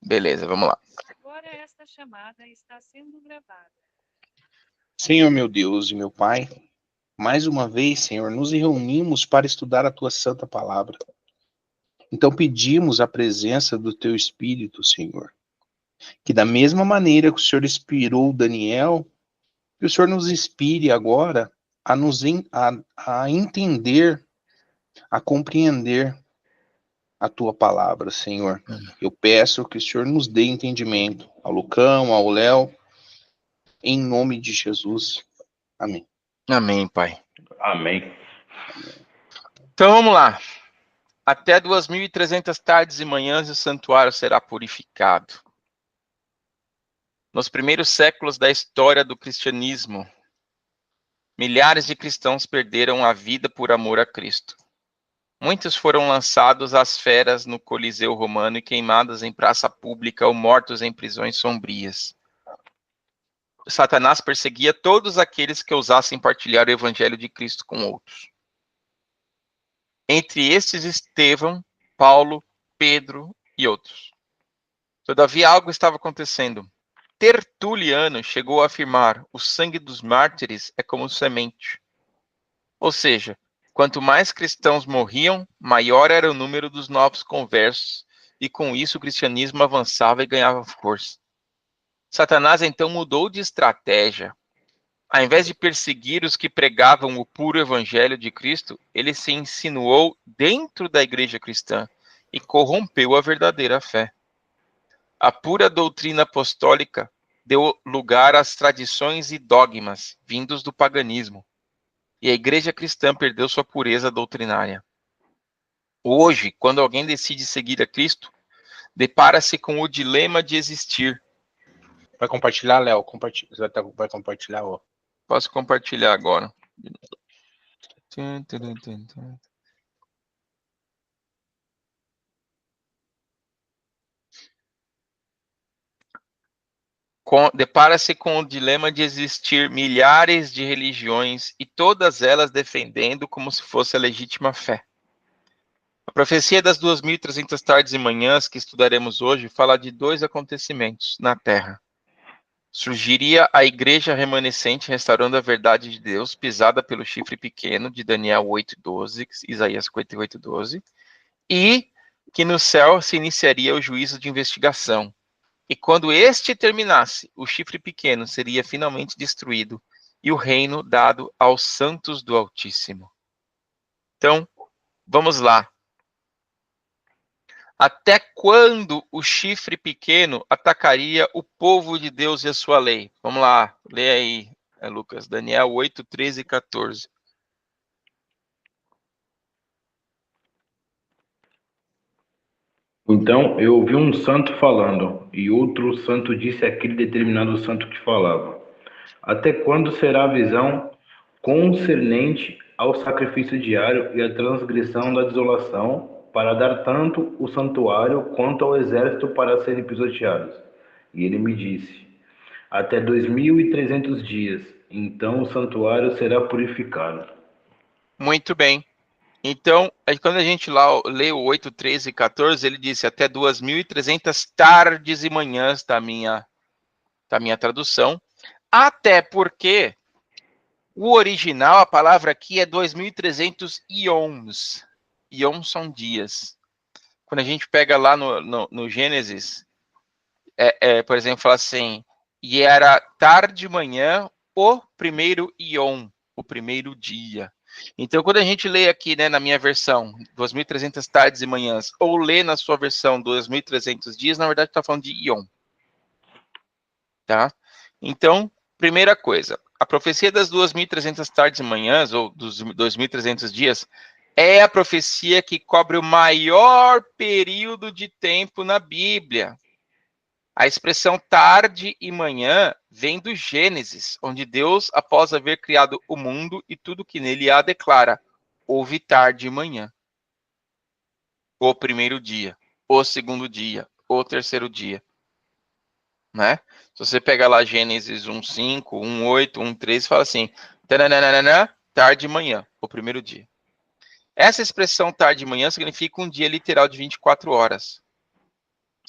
Beleza, vamos lá. Agora esta chamada está sendo gravada. Senhor meu Deus e meu Pai, mais uma vez, Senhor, nos reunimos para estudar a Tua Santa Palavra. Então pedimos a presença do Teu Espírito, Senhor, que da mesma maneira que o Senhor inspirou Daniel, que o Senhor nos inspire agora a entender, a compreender a Tua Palavra, Senhor. Eu peço que o Senhor nos dê entendimento, ao Lucão, ao Léo, em nome de Jesus. Amém. Amém, Pai. Amém. Então vamos lá. Até 2.300 tardes e manhãs o santuário será purificado. Nos primeiros séculos da história do cristianismo, milhares de cristãos perderam a vida por amor a Cristo. Muitos foram lançados às feras no Coliseu Romano e queimados em praça pública ou mortos em prisões sombrias. Satanás perseguia todos aqueles que ousassem partilhar o evangelho de Cristo com outros. Entre estes Estevão, Paulo, Pedro e outros. Todavia algo estava acontecendo. Tertuliano chegou a afirmar: o sangue dos mártires é como semente. Ou seja, quanto mais cristãos morriam, maior era o número dos novos conversos, e com isso o cristianismo avançava e ganhava força. Satanás então mudou de estratégia. Ao invés de perseguir os que pregavam o puro evangelho de Cristo, ele se insinuou dentro da igreja cristã e corrompeu a verdadeira fé. A pura doutrina apostólica deu lugar às tradições e dogmas vindos do paganismo, e a igreja cristã perdeu sua pureza doutrinária. Hoje, quando alguém decide seguir a Cristo, depara-se com o dilema de existir. Vai compartilhar, Léo? Vai compartilhar, ó. Posso compartilhar agora. Depara-se com o dilema de existir milhares de religiões e todas elas defendendo como se fosse a legítima fé. A profecia das 2.300 tardes e manhãs que estudaremos hoje fala de dois acontecimentos na Terra. Surgiria a igreja remanescente restaurando a verdade de Deus, pisada pelo chifre pequeno de Daniel 8:12, Isaías 58:12, e que no céu se iniciaria o juízo de investigação. E quando este terminasse, o chifre pequeno seria finalmente destruído e o reino dado aos santos do Altíssimo. Então, vamos lá. Até quando o chifre pequeno atacaria o povo de Deus e a sua lei? Vamos lá, lê aí, Lucas, Daniel 8, 13 e 14. Então eu ouvi um santo falando, e outro santo disse àquele determinado santo que falava: até quando será a visão concernente ao sacrifício diário e à transgressão da desolação, para dar tanto o santuário quanto ao exército para serem pisoteados? E ele me disse: até 2.300 dias, então o santuário será purificado. Muito bem. Então, quando a gente lá lê o 8, 13 e 14, ele disse até 2.300 tardes e manhãs da minha tradução. Até porque o original, a palavra aqui é 2.300 ions. Ions são dias. Quando a gente pega lá no Gênesis, por exemplo, fala assim, e era tarde e manhã o primeiro ion, o primeiro dia. Então, quando a gente lê aqui, né, na minha versão, 2.300 tardes e manhãs, ou lê na sua versão 2.300 dias, na verdade está falando de ion. Tá? Então, primeira coisa, a profecia das 2.300 tardes e manhãs, ou dos 2.300 dias, é a profecia que cobre o maior período de tempo na Bíblia. A expressão tarde e manhã vem do Gênesis, onde Deus, após haver criado o mundo e tudo que nele há, declara: houve tarde e manhã. O primeiro dia, o segundo dia, o terceiro dia. Né? Se você pegar lá Gênesis 1:5, 1:8, 1:13, fala assim: tarde e manhã, o primeiro dia. Essa expressão tarde e manhã significa um dia literal de 24 horas.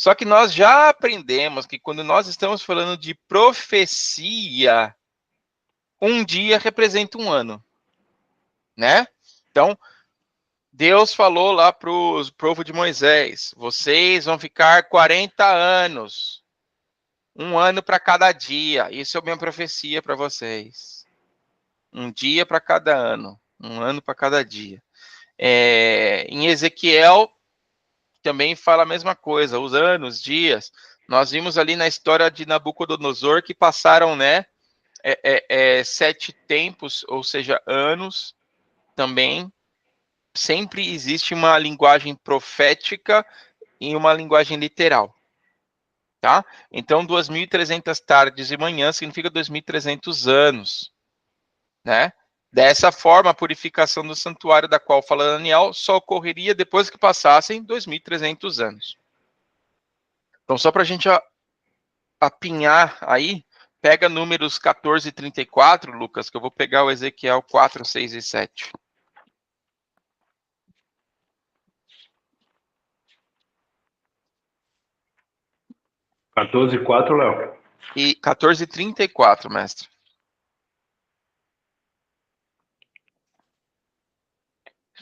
Só que nós já aprendemos que quando nós estamos falando de profecia, um dia representa um ano, né? Então, Deus falou lá para o povo de Moisés, vocês vão ficar 40 anos, um ano para cada dia. Isso é a minha profecia para vocês. Um dia para cada ano, um ano para cada dia. Em Ezequiel, também fala a mesma coisa, os anos, dias. Nós vimos ali na história de Nabucodonosor que passaram, né, 7 tempos, ou seja, anos também. Sempre existe uma linguagem profética e uma linguagem literal, tá? Então, 2.300 tardes e manhãs significa 2.300 anos, né? Dessa forma, a purificação do santuário da qual fala Daniel só ocorreria depois que passassem 2.300 anos. Então, só para a gente apinhar aí, pega números 14 e 34, Lucas, que eu vou pegar o Ezequiel 4, 6 e 7. É 14:4, Léo. E 14 e 34, mestre.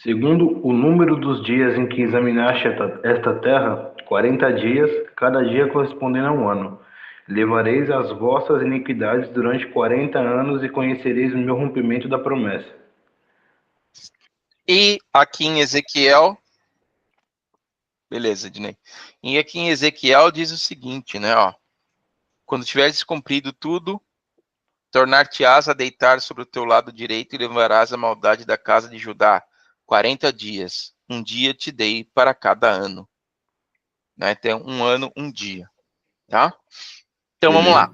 Segundo o número dos dias em que examinaste esta terra, 40 dias, cada dia correspondendo a um ano. Levareis as vossas iniquidades durante 40 anos e conhecereis o meu rompimento da promessa. E aqui em Ezequiel, beleza, Ednei. E aqui em Ezequiel diz o seguinte, né, ó. Quando tiveres cumprido tudo, tornar-te-ás a deitar sobre o teu lado direito e levarás a maldade da casa de Judá 40 dias. Um dia te dei para cada ano. Né? Tem um ano, um dia. Tá? Então, vamos lá.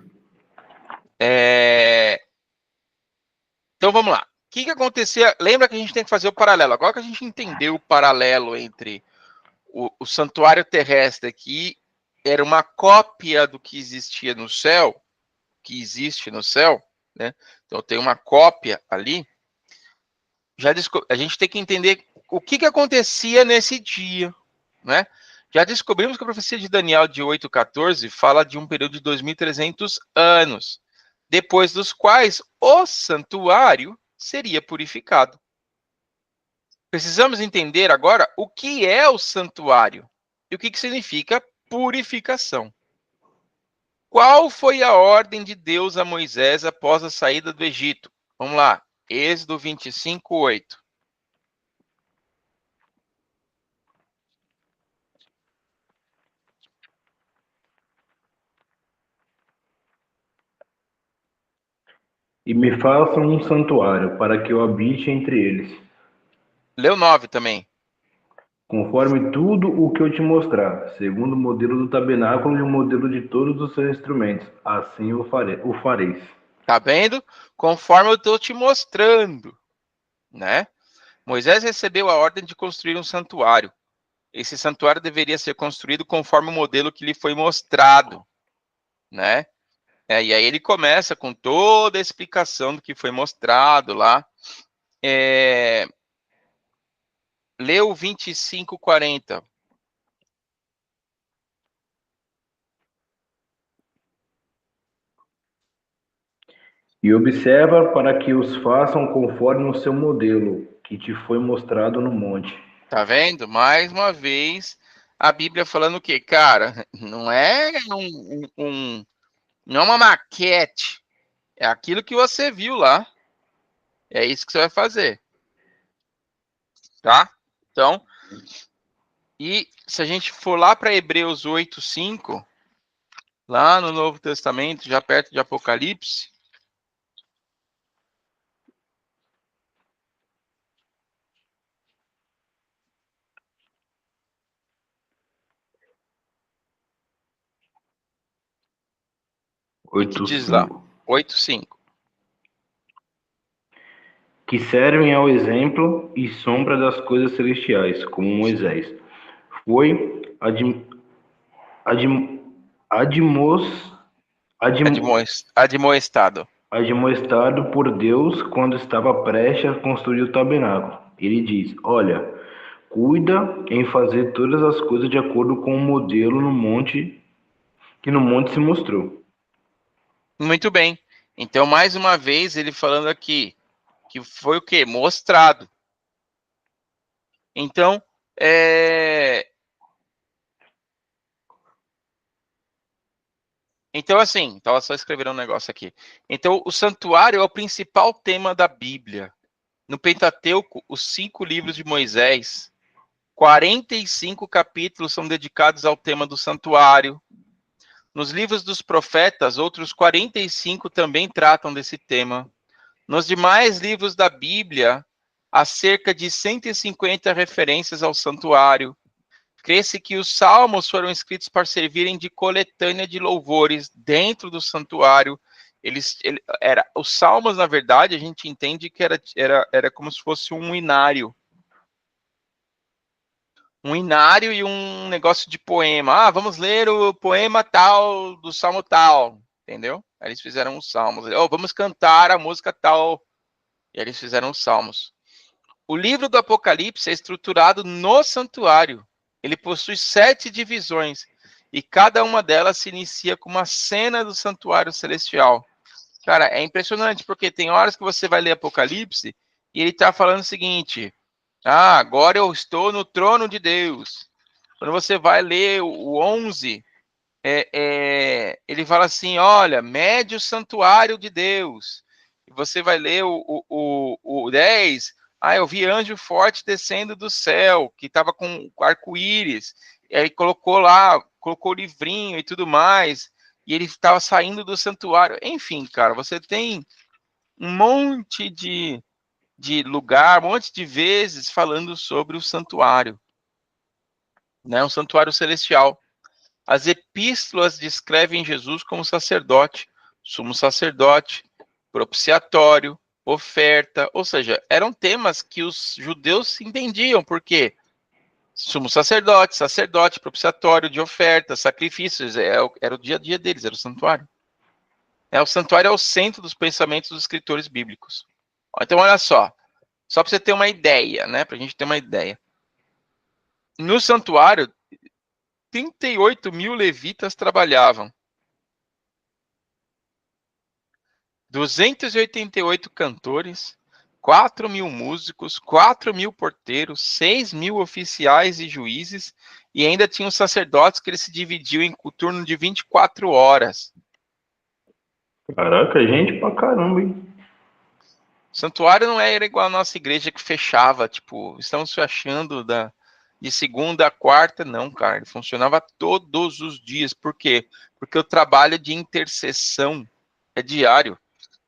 Então, vamos lá. O que acontecia? Lembra que a gente tem que fazer o paralelo. Agora que a gente entendeu o paralelo entre o santuário terrestre aqui, era uma cópia do que existia no céu, que existe no céu, né? Então, tem uma cópia ali. A gente tem que entender o que acontecia nesse dia, né? Já descobrimos que a profecia de Daniel de 8:14 fala de um período de 2.300 anos, depois dos quais o santuário seria purificado. Precisamos entender agora o que é o santuário e o que significa purificação. Qual foi a ordem de Deus a Moisés após a saída do Egito? Vamos lá, Êxodo 25:8. E me façam um santuário, para que eu habite entre eles, Leu 9 também. conforme tudo o que eu te mostrar, segundo o modelo do tabernáculo e o modelo de todos os seus instrumentos. Assim o fareis. Tá vendo? Conforme eu estou te mostrando, né? Moisés recebeu a ordem de construir um santuário. Esse santuário deveria ser construído conforme o modelo que lhe foi mostrado, né? E aí ele começa com toda a explicação do que foi mostrado lá. Leu 25:40. E observa para que os façam conforme o seu modelo, que te foi mostrado no monte. Tá vendo? Mais uma vez, a Bíblia falando o quê? Cara, não é não é uma maquete. É aquilo que você viu lá. É isso que você vai fazer. Tá? Então, e se a gente for lá para Hebreus 8:5, lá no Novo Testamento, já perto de Apocalipse, que diz lá, 8:5. Que servem ao exemplo e sombra das coisas celestiais, como Moisés. Foi Admoestado. admoestado por Deus quando estava prestes a construir o tabernáculo. Ele diz: Olha, cuida em fazer todas as coisas de acordo com o modelo que no monte se mostrou. Muito bem. Então, mais uma vez, ele falando aqui, que foi o quê? Mostrado. Então, Então, assim, estava só escrevendo um negócio aqui. Então, o santuário é o principal tema da Bíblia. No Pentateuco, os 5 livros de Moisés, 45 capítulos são dedicados ao tema do santuário. Nos livros dos profetas, outros 45 também tratam desse tema. Nos demais livros da Bíblia, há cerca de 150 referências ao santuário. Crê-se que os salmos foram escritos para servirem de coletânea de louvores dentro do santuário. Os salmos, na verdade, a gente entende que era como se fosse um inário. Um inário e um negócio de poema. Ah, vamos ler o poema tal, do salmo tal, entendeu? Aí eles fizeram os salmos. Oh, vamos cantar a música tal. E aí eles fizeram os salmos. O livro do Apocalipse é estruturado no santuário. Ele possui 7 divisões, e cada uma delas se inicia com uma cena do santuário celestial. Cara, é impressionante, porque tem horas que você vai ler Apocalipse, e ele está falando o seguinte: ah, agora eu estou no trono de Deus. Quando você vai ler o 11, ele fala assim, olha, mede o santuário de Deus. E você vai ler o 10, eu vi anjo forte descendo do céu, que estava com arco-íris, e aí colocou o livrinho e tudo mais, e ele estava saindo do santuário. Enfim, cara, você tem um monte de lugar, um monte de vezes falando sobre o santuário, né? Um santuário celestial. As epístolas descrevem Jesus como sacerdote, sumo sacerdote, propiciatório, oferta, ou seja, eram temas que os judeus entendiam, porque sumo sacerdote, sacerdote, propiciatório, de oferta, sacrifícios, era o dia a dia deles, era o santuário. O santuário é o centro dos pensamentos dos escritores bíblicos. Então, olha só para você ter uma ideia, né, para a gente ter uma ideia. No santuário, 38 mil levitas trabalhavam. 288 cantores, 4 mil músicos, 4 mil porteiros, 6 mil oficiais e juízes, e ainda tinha os sacerdotes que eles se dividiam em turno de 24 horas. Caraca, gente pra caramba, hein? O santuário não era igual a nossa igreja que fechava, tipo, estamos fechando de segunda a quarta, não, cara, ele funcionava todos os dias. Por quê? Porque o trabalho de intercessão é diário.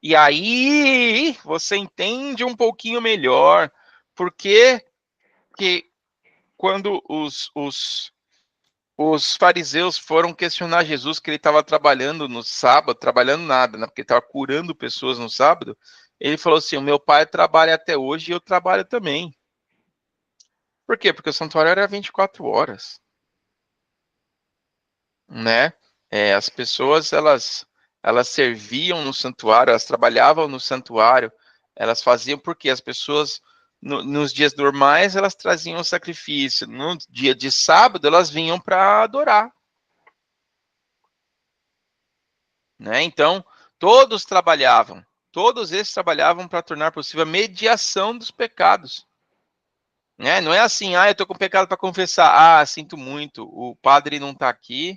E aí você entende um pouquinho melhor porque que quando os fariseus foram questionar Jesus que ele estava trabalhando no sábado, trabalhando nada, né? Porque ele estava curando pessoas no sábado, ele falou assim, o meu pai trabalha até hoje e eu trabalho também. Por quê? Porque o santuário era 24 horas. Né? As pessoas, elas serviam no santuário, elas trabalhavam no santuário, elas faziam porque as pessoas, nos dias normais, elas traziam o sacrifício, no dia de sábado, elas vinham para adorar. Né? Então, todos esses trabalhavam para tornar possível a mediação dos pecados. Né? Não é assim, eu estou com pecado para confessar, sinto muito, o padre não está aqui,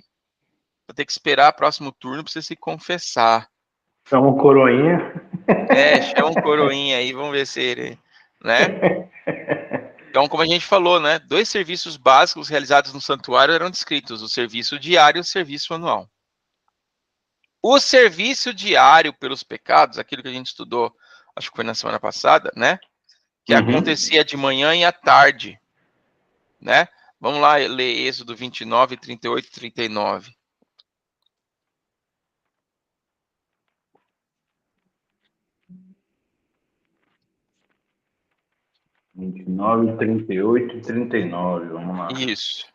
vou ter que esperar o próximo turno para você se confessar. Chama um coroinha. Chama um coroinha aí, vamos ver se ele, né? Então, como a gente falou, né? 2 serviços básicos realizados no santuário eram descritos: o serviço diário e o serviço anual. O serviço diário pelos pecados, aquilo que a gente estudou, acho que foi na semana passada, né? Que acontecia de manhã e à tarde, né? Vamos lá ler Êxodo 29, 38 e 39. 29, 38 e 39, vamos lá. Isso.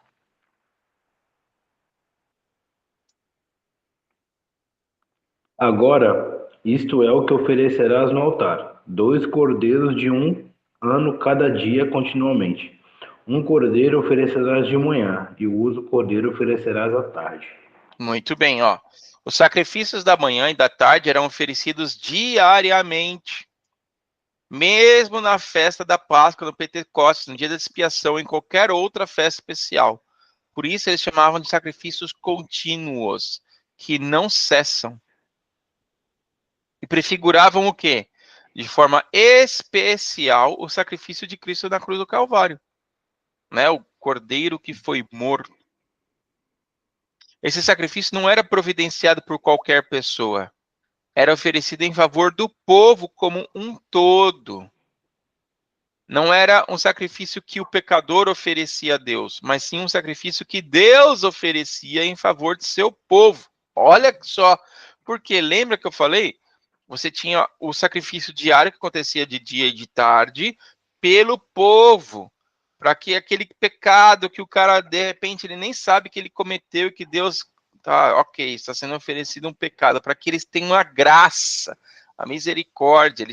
Agora, isto é o que oferecerás no altar: 2 cordeiros de 1 ano cada dia continuamente. Um cordeiro oferecerás de manhã, e o outro cordeiro oferecerás à tarde. Muito bem, ó. Os sacrifícios da manhã e da tarde eram oferecidos diariamente, mesmo na festa da Páscoa, no Pentecostes, no dia da expiação, em qualquer outra festa especial. Por isso eles chamavam de sacrifícios contínuos, que não cessam. E prefiguravam o quê? De forma especial, o sacrifício de Cristo na cruz do Calvário, né? O cordeiro que foi morto. Esse sacrifício não era providenciado por qualquer pessoa. Era oferecido em favor do povo como um todo. Não era um sacrifício que o pecador oferecia a Deus, mas sim um sacrifício que Deus oferecia em favor de seu povo. Olha só, porque lembra que eu falei? Você tinha o sacrifício diário que acontecia de dia e de tarde pelo povo, para que aquele pecado que o cara, de repente, ele nem sabe que ele cometeu e que Deus, tá, ok, está sendo oferecido um pecado, para que eles tenham a graça, a misericórdia.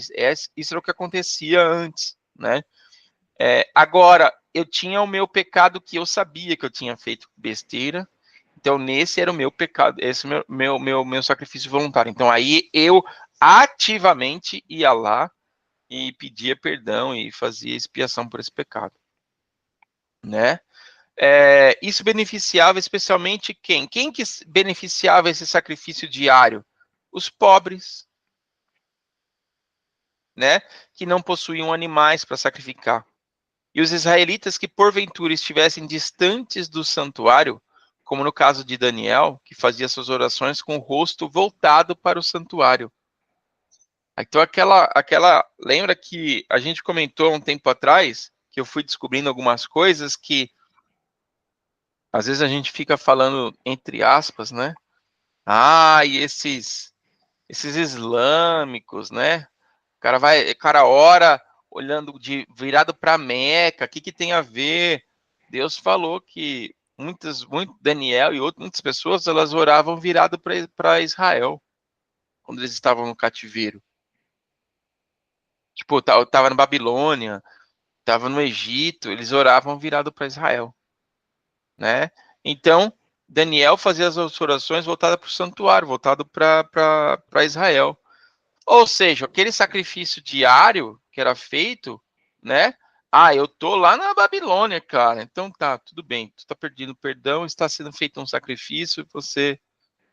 Isso era o que acontecia antes, né? Agora, eu tinha o meu pecado que eu sabia que eu tinha feito besteira, então nesse era o meu pecado, esse é o meu sacrifício voluntário. Então aí eu ativamente ia lá e pedia perdão e fazia expiação por esse pecado, né? Isso beneficiava especialmente quem? Quem que beneficiava esse sacrifício diário? Os pobres, né? Que não possuíam animais para sacrificar. E os israelitas que porventura estivessem distantes do santuário, como no caso de Daniel, que fazia suas orações com o rosto voltado para o santuário. Então lembra que a gente comentou um tempo atrás, que eu fui descobrindo algumas coisas que às vezes a gente fica falando entre aspas, né? E esses islâmicos, né? O cara ora olhando virado para Meca, o que tem a ver? Deus falou que Daniel e muitas pessoas, elas oravam virado para Israel, quando eles estavam no cativeiro. Tipo, tava na Babilônia, tava no Egito, eles oravam virado para Israel, né? Então, Daniel fazia as orações voltadas para o santuário, voltado para Israel. Ou seja, aquele sacrifício diário que era feito, né? Eu tô lá na Babilônia, cara. Então tá, tudo bem. Tu tá pedindo perdão, está sendo feito um sacrifício, você,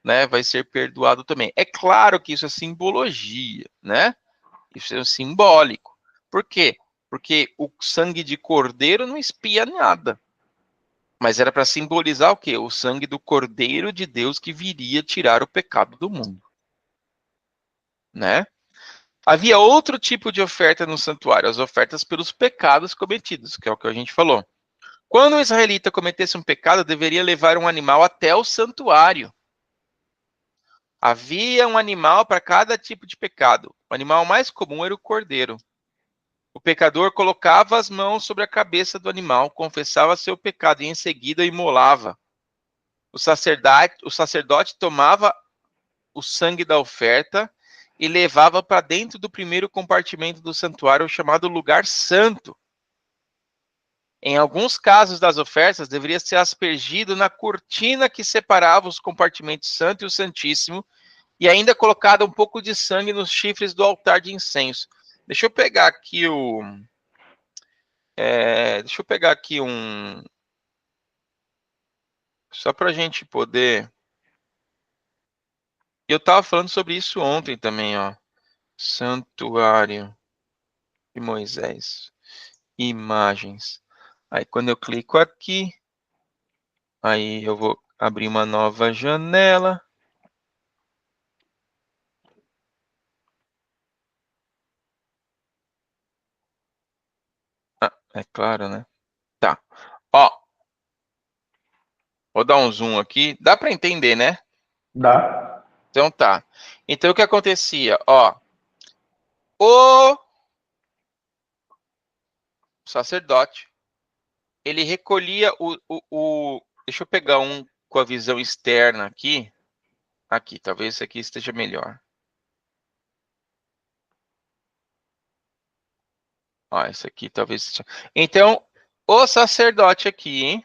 né, vai ser perdoado também. É claro que isso é simbologia, né? Isso é simbólico. Por quê? Porque o sangue de cordeiro não espia nada. Mas era para simbolizar o quê? O sangue do cordeiro de Deus que viria tirar o pecado do mundo, né? Havia outro tipo de oferta no santuário, as ofertas pelos pecados cometidos, que é o que a gente falou. Quando o israelita cometesse um pecado, deveria levar um animal até o santuário. Havia um animal para cada tipo de pecado. O animal mais comum era o cordeiro. O pecador colocava as mãos sobre a cabeça do animal, confessava seu pecado e em seguida imolava. O sacerdote tomava o sangue da oferta e levava para dentro do primeiro compartimento do santuário, chamado lugar santo. Em alguns casos das ofertas, deveria ser aspergido na cortina que separava os compartimentos santo e o santíssimo, e ainda colocado um pouco de sangue nos chifres do altar de incenso. Deixa eu pegar aqui deixa eu pegar aqui só para a gente poder. Eu estava falando sobre isso ontem também, ó. Santuário de Moisés. Imagens. Aí quando eu clico aqui, aí eu vou abrir uma nova janela. É claro, né? Tá. Ó, vou dar um zoom aqui. Dá para entender, né? Dá. Então tá. Então o que acontecia? Ó, o sacerdote, ele recolhia deixa eu pegar um com a visão externa aqui. Aqui, talvez esse aqui esteja melhor. Ó, esse aqui talvez. Então, o sacerdote aqui,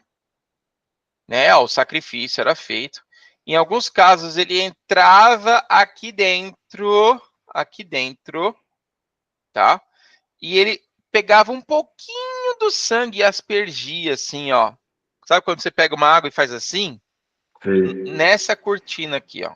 né, o sacrifício era feito. Em alguns casos, ele entrava aqui dentro, tá? E ele pegava um pouquinho do sangue e aspergia, assim, ó. Sabe quando você pega uma água e faz assim? Sei. Nessa cortina aqui, ó.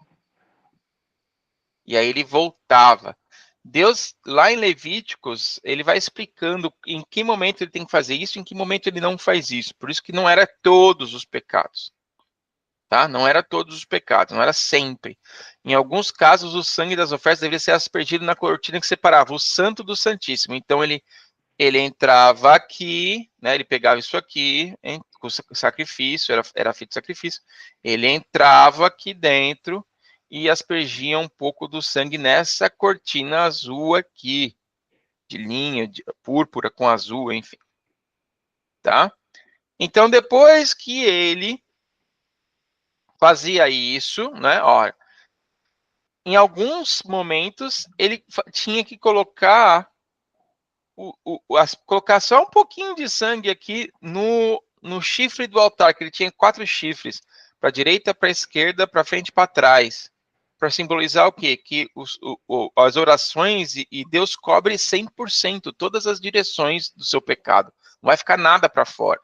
E aí ele voltava. Deus, lá em Levíticos, ele vai explicando em que momento ele tem que fazer isso, em que momento ele não faz isso. Por isso que não era todos os pecados. Tá? Não era todos os pecados, não era sempre. Em alguns casos, o sangue das ofertas deveria ser aspergido na cortina que separava o santo do santíssimo. Então, ele entrava aqui, né? Ele pegava isso aqui, com o sacrifício, era feito sacrifício. Ele entrava aqui dentro e aspergia um pouco do sangue nessa cortina azul aqui, de linha, de púrpura com azul, enfim. Tá? Então, depois que ele fazia isso, né? Olha, em alguns momentos ele tinha que colocar colocar só um pouquinho de sangue aqui no chifre do altar, que ele tinha 4 chifres, para a direita, para a esquerda, para frente e para trás, para simbolizar o quê? Que as orações e Deus cobre 100% todas as direções do seu pecado, não vai ficar nada para fora,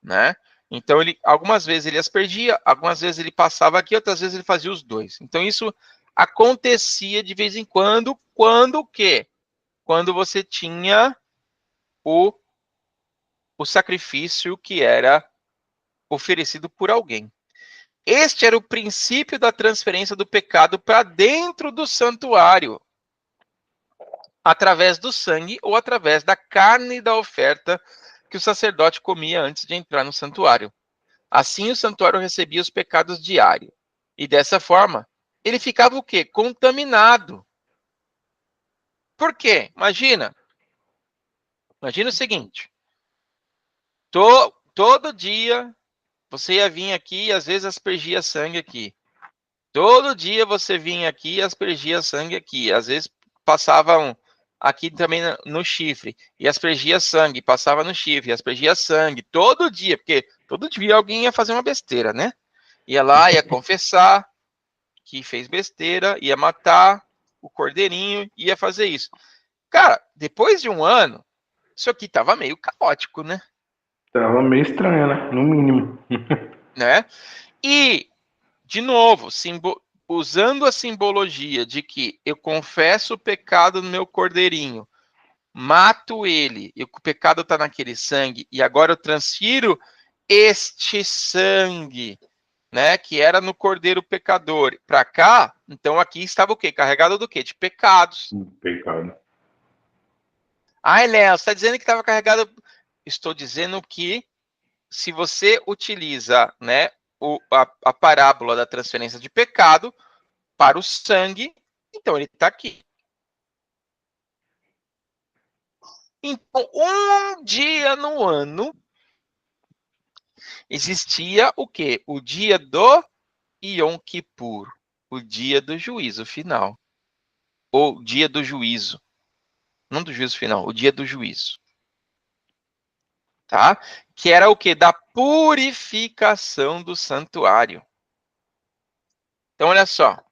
né? Então, algumas vezes ele aspergia, algumas vezes ele passava aqui, outras vezes ele fazia os dois. Então, isso acontecia de vez em quando. Quando o quê? Quando você tinha o sacrifício que era oferecido por alguém. Este era o princípio da transferência do pecado para dentro do santuário, através do sangue ou através da carne da oferta que o sacerdote comia antes de entrar no santuário. Assim, o santuário recebia os pecados diários. E dessa forma, ele ficava o quê? Contaminado. Por quê? Imagina o seguinte. Todo dia você ia vir aqui e às vezes aspergia sangue aqui. Todo dia você vinha aqui e aspergia sangue aqui. Às vezes passavam aqui também no chifre e aspergia sangue, passava no chifre, aspergia sangue, todo dia, porque todo dia alguém ia fazer uma besteira, né? Ia lá, ia confessar que fez besteira, ia matar o cordeirinho, ia fazer isso. Cara, depois de um ano, isso aqui tava meio caótico, né? Tava meio estranho, né? No mínimo. Né? E, de novo, usando a simbologia de que eu confesso o pecado no meu cordeirinho, mato ele, e o pecado está naquele sangue, e agora eu transfiro este sangue, né, que era no cordeiro pecador, para cá, então aqui estava o quê? Carregado do quê? De pecados. Pecado. Ai, Léo, você está dizendo que estava carregado... Estou dizendo que se você utiliza, né, a parábola da transferência de pecado para o sangue, então ele está aqui. Então, um dia no ano existia o quê? O dia do Yom Kippur, o dia do juízo final. Ou dia do juízo. Não do juízo final, o dia do juízo. Tá? Que era o quê? Da purificação do santuário. Então, olha só.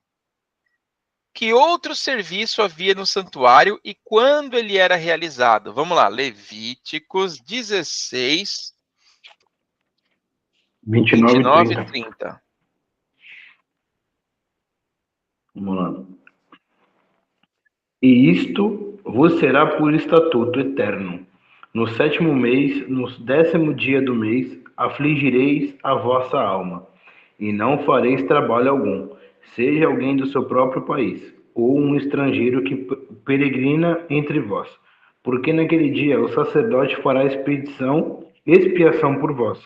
Que outro serviço havia no santuário e quando ele era realizado? Vamos lá, Levíticos 16, 29 e 30. Vamos lá. E isto vos será por estatuto eterno. No 7º mês, no 10º dia do mês, afligireis a vossa alma, e não fareis trabalho algum, seja alguém do seu próprio país, ou um estrangeiro que peregrina entre vós. Porque naquele dia o sacerdote fará expiação por vós,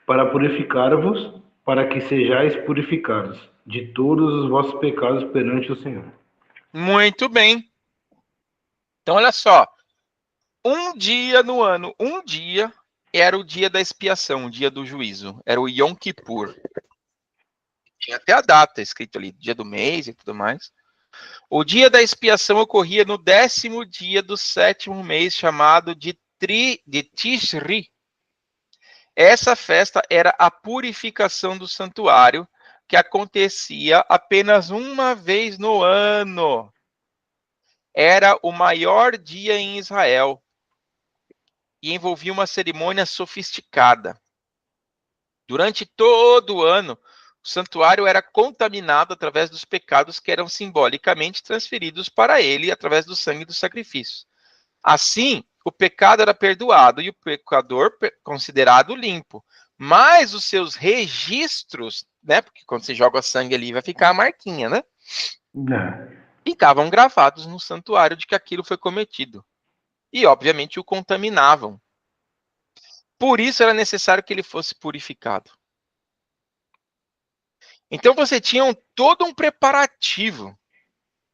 para purificar-vos, para que sejais purificados de todos os vossos pecados perante o Senhor. Muito bem. Então, olha só. Um dia no ano, um dia era o dia da expiação, o dia do juízo. Era o Yom Kippur. Tinha até a data escrito ali, dia do mês e tudo mais. O dia da expiação ocorria no 10º dia do 7º mês, chamado de Tishri. Essa festa era a purificação do santuário, que acontecia apenas uma vez no ano. Era o maior dia em Israel e envolvia uma cerimônia sofisticada. Durante todo o ano, o santuário era contaminado através dos pecados que eram simbolicamente transferidos para ele através do sangue dos sacrifícios. Assim, o pecado era perdoado e o pecador considerado limpo. Mas os seus registros, né? Porque quando você joga sangue ali, vai ficar a marquinha, né? Ficavam gravados no santuário de que aquilo foi cometido. E, obviamente, o contaminavam. Por isso era necessário que ele fosse purificado. Então você tinha todo um preparativo.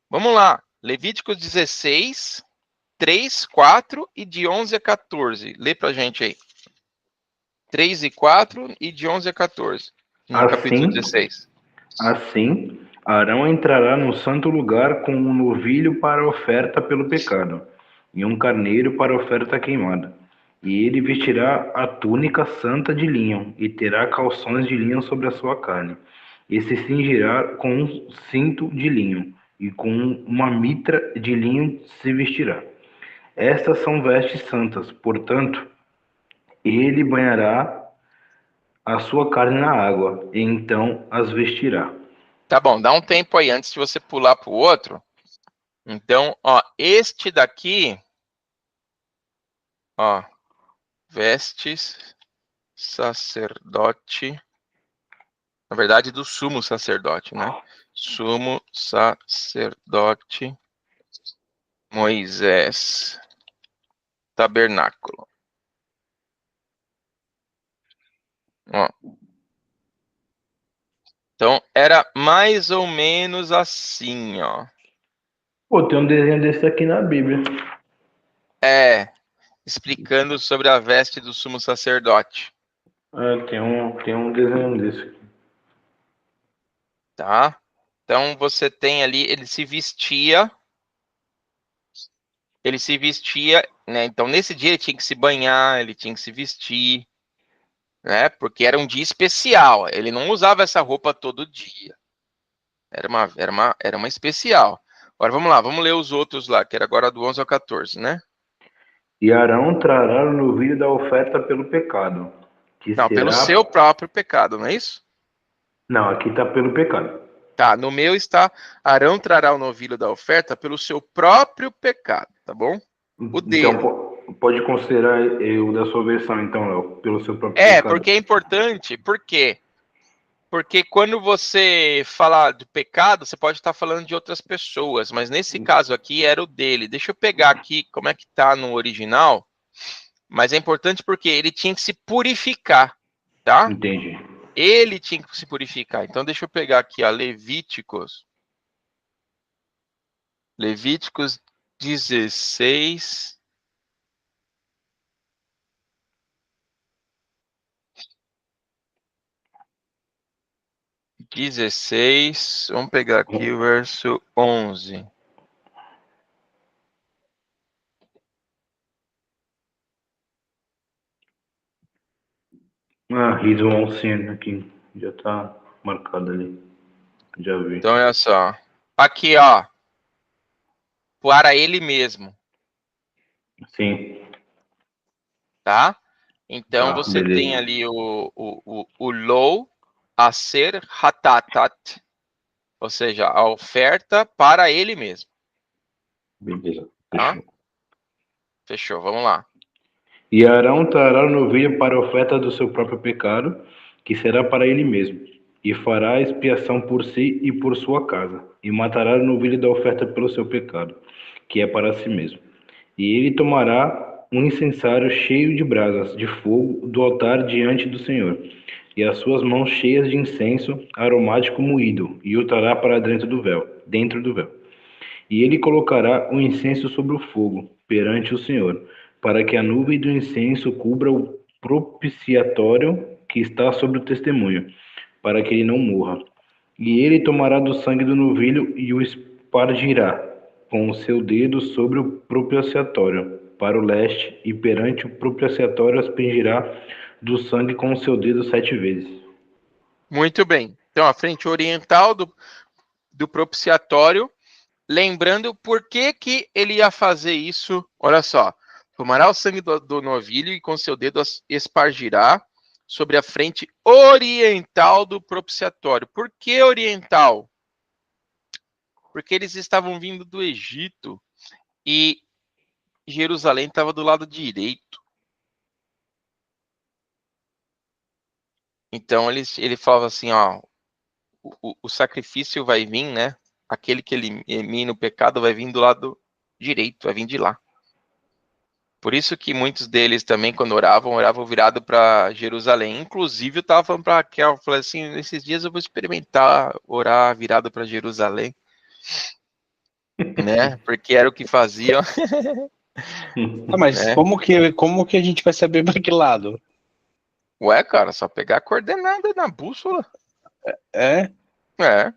Vamos lá. Levítico 16, 3, 4 e de 11 a 14. Lê pra gente aí. 3 e 4 e de 11 a 14. No capítulo 16. Assim, Arão entrará no santo lugar com um novilho para oferta pelo pecado, e um carneiro para oferta queimada. E ele vestirá a túnica santa de linho, e terá calções de linho sobre a sua carne. E se cingirá com um cinto de linho, e com uma mitra de linho se vestirá. Estas são vestes santas, portanto, ele banhará a sua carne na água, e então as vestirá. Tá bom, dá um tempo aí antes de você pular pro outro. Então, ó, este daqui, ó, vestes sacerdote, na verdade do sumo sacerdote, né? Sumo sacerdote Moisés, tabernáculo. Ó. Então, era mais ou menos assim, ó. Pô, tem um desenho desse aqui na Bíblia. Explicando sobre a veste do sumo sacerdote. Tem um desenho desse aqui. Tá? Então, você tem ali, ele se vestia, né? Então, nesse dia ele tinha que se banhar, ele tinha que se vestir, né? Porque era um dia especial. Ele não usava essa roupa todo dia. Era uma especial. Agora vamos lá, vamos ler os outros lá, que era agora do 11 ao 14, né? E Arão trará o novilho da oferta pelo pecado, que Não, pelo será... seu próprio pecado, não é isso? Não, aqui está pelo pecado. Tá, no meu está, Arão trará o novilho da oferta pelo seu próprio pecado, tá bom? O dele. Então, pode considerar o da sua versão, então, Léo, pelo seu próprio pecado. Porque é importante, por quê? Porque quando você fala de pecado, você pode estar falando de outras pessoas, mas nesse caso aqui era o dele. Deixa eu pegar aqui como é que tá no original, mas é importante porque ele tinha que se purificar, tá? Entendi. Ele tinha que se purificar. Então deixa eu pegar aqui, ó, Levíticos 16. Vamos pegar aqui o verso 11. Riso Alcino aqui, já está marcado ali, já vi. Então, olha só. Aqui, ó. Para ele mesmo, Sim. tá? Então, você beleza. tem ali o low aser hatatat, ou seja, a oferta para ele mesmo. Beleza, Tá? fechou. Fechou, vamos lá. E Arão trará o novilho para a oferta do seu próprio pecado, que será para ele mesmo, e fará expiação por si e por sua casa, e matará o novilho da oferta pelo seu pecado, que é para si mesmo. E ele tomará um incensário cheio de brasas de fogo do altar diante do Senhor, e as suas mãos cheias de incenso aromático moído, e o trará para dentro do véu. E ele colocará o incenso sobre o fogo, perante o Senhor, para que a nuvem do incenso cubra o propiciatório que está sobre o testemunho, para que ele não morra. E ele tomará do sangue do novilho e o espargirá com o seu dedo sobre o propiciatório, para o leste, e perante o propiciatório aspergirá do sangue com o seu dedo 7 vezes. Muito bem. Então, a frente oriental do propiciatório, lembrando por que ele ia fazer isso. Olha só. Tomará o sangue do novilho e com seu dedo espargirá sobre a frente oriental do propiciatório. Por que oriental? Porque eles estavam vindo do Egito e Jerusalém estava do lado direito. Então ele falava assim, ó, o sacrifício vai vir, né? Aquele que elimina o pecado vai vir do lado direito, vai vir de lá. Por isso que muitos deles também, quando oravam virado para Jerusalém. Inclusive, eu estava falando para Raquel, falei assim, nesses dias eu vou experimentar orar virado para Jerusalém, né? Porque era o que faziam. Mas É. como que a gente vai saber para que lado? Ué, cara, só pegar a coordenada na bússola. É? É.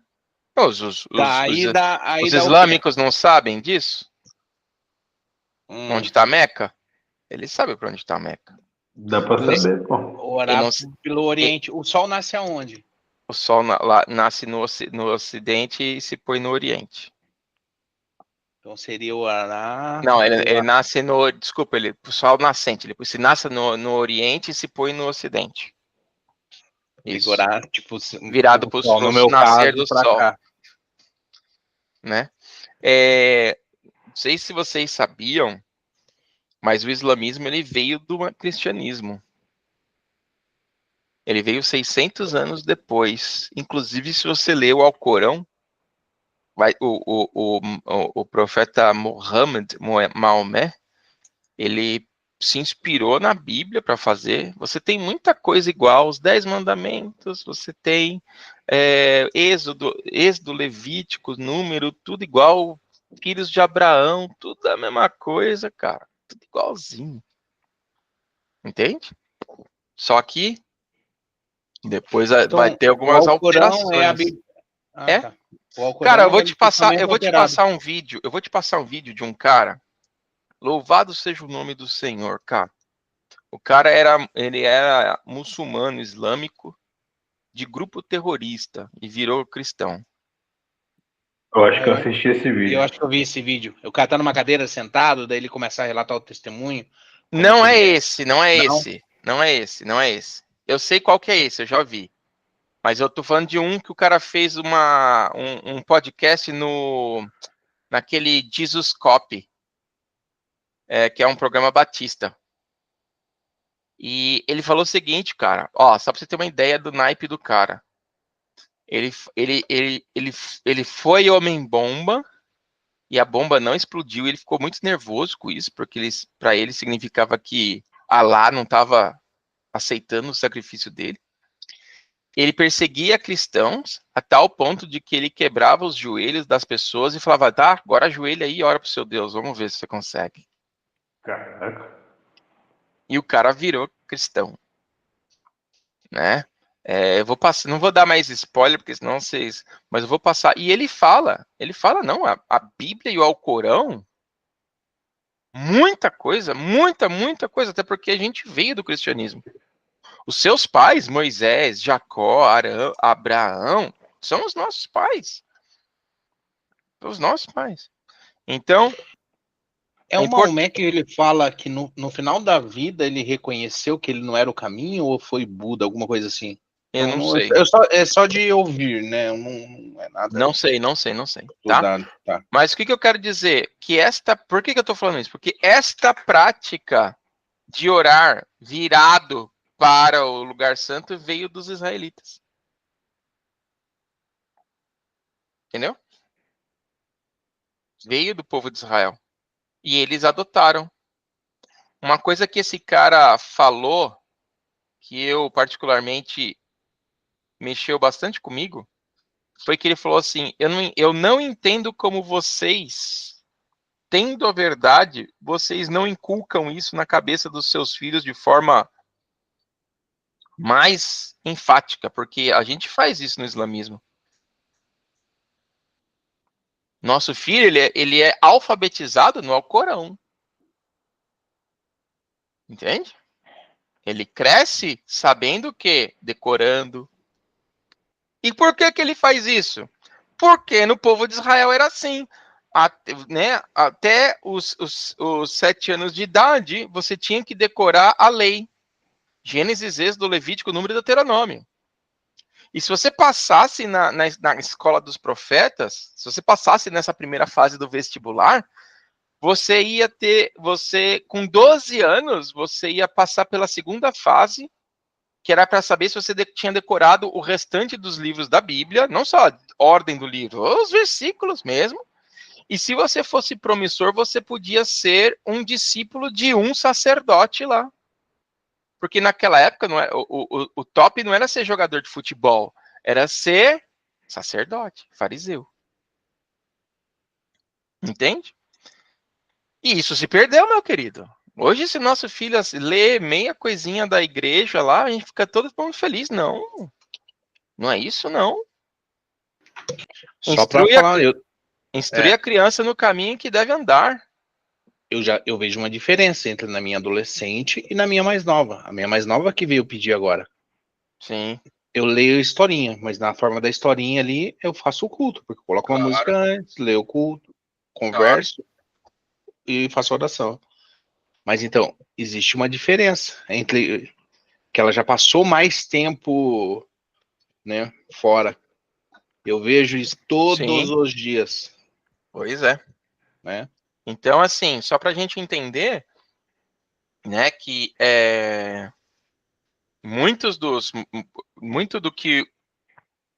Os Tá, aí os dá o quê? islâmicos não sabem disso? Onde está Meca? Eles sabem para onde está Meca. Dá pra saber, pô. Orar não- pelo Oriente. O sol nasce aonde? O sol nasce no ocidente e se põe no oriente. Então seria orar. Não, ele nasce no. Desculpa, o sol nascente. Ele se nasce no oriente e se põe no ocidente. Isso. Orar, tipo, Virado para sol, no o meu nascer caso, do para sol. cá. Né? Não sei se vocês sabiam, mas o islamismo ele veio do cristianismo. Ele veio 600 anos depois. Inclusive, se você lê o Alcorão, o profeta Maomé, ele se inspirou na Bíblia para fazer. Você tem muita coisa igual, os 10 mandamentos, você tem Êxodo, Levítico, Número, tudo igual, filhos de Abraão, tudo a mesma coisa, cara, tudo igualzinho. Entende? Só que depois vai ter O algumas Alcorão é a alterações. Bíblia. É? Tá. O Alcorão Cara, é o Velho Testamento eu vou te alterado. passar um vídeo, de um cara. Louvado seja o nome do Senhor, cara. O cara ele era muçulmano, islâmico, de grupo terrorista e virou cristão. Eu acho que eu assisti esse E eu vídeo. acho que eu vi esse vídeo. O cara tá numa cadeira sentado, daí ele começa a relatar o testemunho. Não é ele esse, não é esse, não é esse, não é esse. Eu sei qual que é esse, eu já vi. Mas eu tô falando de um que o cara fez um podcast naquele Jesus Cop, que é um programa batista. E ele falou o seguinte, cara, ó, só pra você ter uma ideia do naipe do cara. Ele foi homem-bomba e a bomba não explodiu. Ele ficou muito nervoso com isso, porque para ele significava que Alá não estava aceitando o sacrifício dele. Ele perseguia cristãos a tal ponto de que ele quebrava os joelhos das pessoas e falava, tá, agora ajoelha aí e ora pro seu Deus, vamos ver se você consegue. Caraca. E o cara virou cristão, né? Eu vou passar, não vou dar mais spoiler, porque senão vocês. Mas eu vou passar. E ele fala, não, a Bíblia e o Alcorão, muita coisa, muita coisa, até porque a gente veio do cristianismo. Os seus pais, Moisés, Jacó, Abraão, são os nossos pais. São os nossos pais. Então. É o Maomé que ele fala que no final da vida ele reconheceu que ele não era o caminho, ou foi Buda, alguma coisa assim? Eu não sei. É só de ouvir, né? Não é nada. Não sei. Tá? Tá. Mas o que eu quero dizer? Por que eu tô falando isso? Porque esta prática de orar virado para o lugar santo veio dos israelitas. Entendeu? Veio do povo de Israel. E eles adotaram. Uma coisa que esse cara falou, que eu particularmente mexeu bastante comigo, foi que ele falou assim, eu não entendo como vocês, tendo a verdade, vocês não inculcam isso na cabeça dos seus filhos de forma mais enfática, porque a gente faz isso no islamismo. Nosso filho, ele é alfabetizado no Alcorão. Entende? Ele cresce sabendo o quê? Decorando. E por que ele faz isso? Porque no povo de Israel era assim. Até os 7 anos de idade, você tinha que decorar a lei. Gênesis, Êxodo, Levítico, Número e Deuteronômio. E se você passasse na escola dos profetas, se você passasse nessa primeira fase do vestibular, você ia ter, com 12 anos, você ia passar pela segunda fase, que era para saber se você tinha decorado o restante dos livros da Bíblia, não só a ordem do livro, os versículos mesmo. E se você fosse promissor, você podia ser um discípulo de um sacerdote lá. Porque naquela época o top não era ser jogador de futebol, era ser sacerdote, fariseu. Entende? E isso se perdeu, meu querido. Hoje, se nosso filho lê meia coisinha da igreja lá, a gente fica todo mundo feliz. Não, não é isso, não. Só para falar, Instrui a criança no caminho que deve andar. eu vejo uma diferença entre na minha adolescente e na minha mais nova. A minha mais nova que veio pedir agora. Sim. Eu leio historinha, mas na forma da historinha ali, eu faço o culto, porque eu coloco uma música antes, leio o culto, converso e faço oração. Mas então, existe uma diferença entre que ela já passou mais tempo, né, fora. Eu vejo isso todos os dias. Pois é. Né? Então, assim, só para a gente entender, né, que muito do que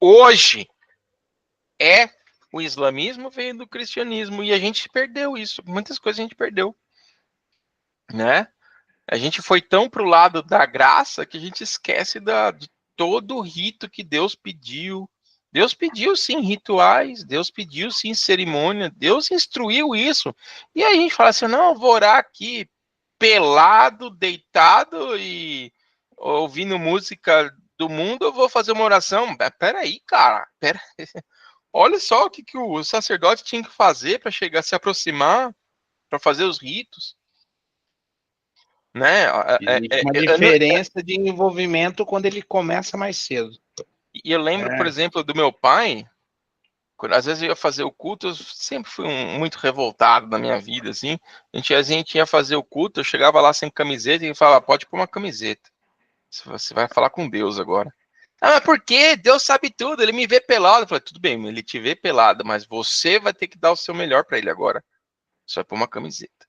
hoje é o islamismo veio do cristianismo e a gente perdeu isso. Muitas coisas a gente perdeu, né? A gente foi tão pro lado da graça que a gente esquece de todo o rito que Deus pediu. Deus pediu sim rituais, Deus pediu sim cerimônia, Deus instruiu isso. E aí a gente fala assim: não, eu vou orar aqui pelado, deitado e ouvindo música do mundo, eu vou fazer uma oração. Peraí, cara, olha só o que o sacerdote tinha que fazer para chegar, se aproximar, para fazer os ritos. Né? Existe uma diferença de envolvimento quando ele começa mais cedo. E eu lembro, por exemplo, do meu pai, quando às vezes eu ia fazer o culto, eu sempre fui muito revoltado na minha vida, assim. A gente ia fazer o culto, eu chegava lá sem camiseta e falava: pode pôr uma camiseta. Você vai falar com Deus agora. Ah, mas por quê? Deus sabe tudo, ele me vê pelado. Eu falei: tudo bem, ele te vê pelado, mas você vai ter que dar o seu melhor para ele agora. Você vai pôr uma camiseta.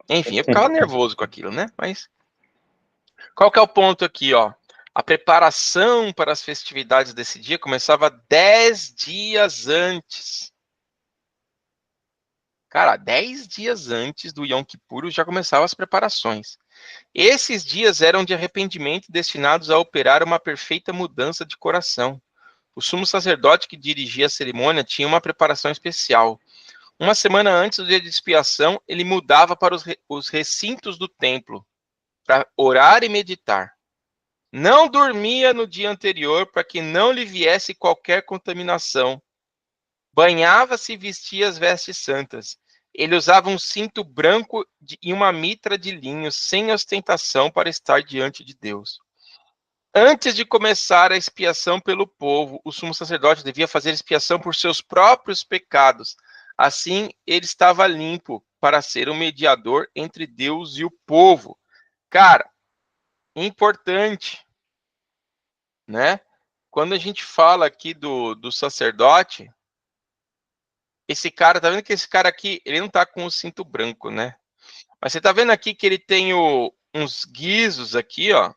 Enfim, eu ficava nervoso com aquilo, né? Mas qual que é o ponto aqui, ó? A preparação para as festividades desse dia começava 10 dias antes. Cara, 10 dias antes do Yom Kippur já começavam as preparações. Esses dias eram de arrependimento destinados a operar uma perfeita mudança de coração. O sumo sacerdote que dirigia a cerimônia tinha uma preparação especial. Uma semana antes do dia de expiação, ele mudava para os recintos do templo para orar e meditar. Não dormia no dia anterior para que não lhe viesse qualquer contaminação. Banhava-se e vestia as vestes santas. Ele usava um cinto branco e uma mitra de linho, sem ostentação, para estar diante de Deus. Antes de começar a expiação pelo povo, o sumo sacerdote devia fazer expiação por seus próprios pecados. Assim, ele estava limpo para ser um mediador entre Deus e o povo. Cara, importante, né? Quando a gente fala aqui do sacerdote, esse cara, tá vendo que esse cara aqui, ele não tá com o cinto branco, né? Mas você tá vendo aqui que ele tem uns guizos aqui, ó.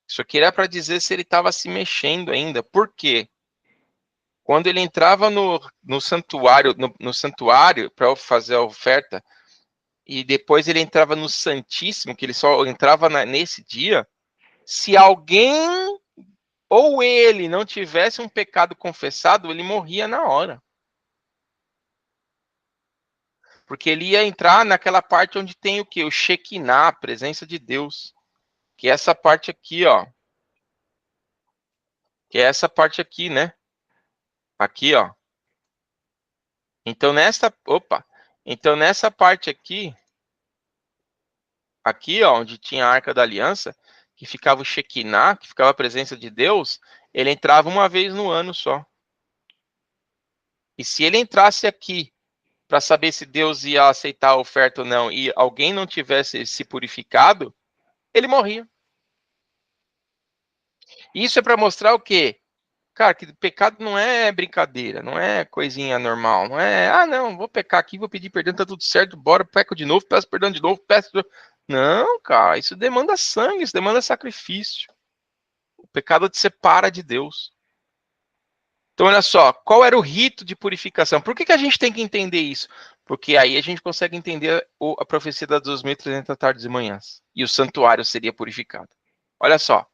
Isso aqui era para dizer se ele estava se mexendo ainda. Por quê? Quando ele entrava no santuário, no santuário para fazer a oferta, e depois ele entrava no Santíssimo, que ele só entrava nesse dia, se alguém ou ele não tivesse um pecado confessado, ele morria na hora. Porque ele ia entrar naquela parte onde tem o quê? O Shekinah, a presença de Deus. Que é essa parte aqui, ó. Que é essa parte aqui, né? Aqui, ó. Então nessa parte aqui, aqui, ó, onde tinha a Arca da Aliança, que ficava o Shekinah, que ficava a presença de Deus, ele entrava uma vez no ano só. E se ele entrasse aqui para saber se Deus ia aceitar a oferta ou não, e alguém não tivesse se purificado, ele morria. Isso é para mostrar o quê? Cara, que pecado não é brincadeira, não é coisinha normal, não é, não, vou pecar aqui, vou pedir perdão, tá tudo certo, bora, peco de novo, peço perdão de novo, peço... Não, cara, isso demanda sangue, isso demanda sacrifício. O pecado te separa de Deus. Então, olha só, qual era o rito de purificação? Por que a gente tem que entender isso? Porque aí a gente consegue entender a profecia das 2.300 tardes e manhãs. E o santuário seria purificado. Olha só.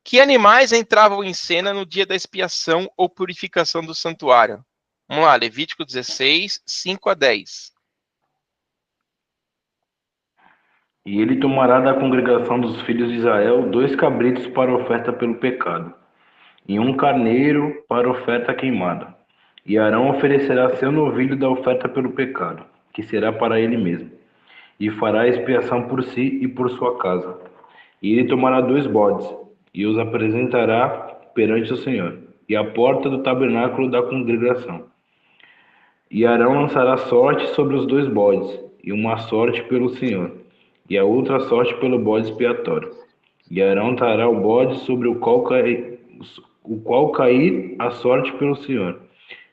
Que animais entravam em cena no dia da expiação ou purificação do santuário? Vamos lá, Levítico 16, 5 a 10. E ele tomará da congregação dos filhos de Israel 2 cabritos para oferta pelo pecado, e 1 carneiro para oferta queimada. E Arão oferecerá seu novilho da oferta pelo pecado, que será para ele mesmo, e fará expiação por si e por sua casa. E ele tomará 2 bodes, e os apresentará perante o Senhor, e à porta do tabernáculo da congregação. E Arão lançará sorte sobre os 2 bodes, e uma sorte pelo Senhor, e a outra sorte pelo bode expiatório. E Arão trará o bode sobre o qual cair a sorte pelo Senhor,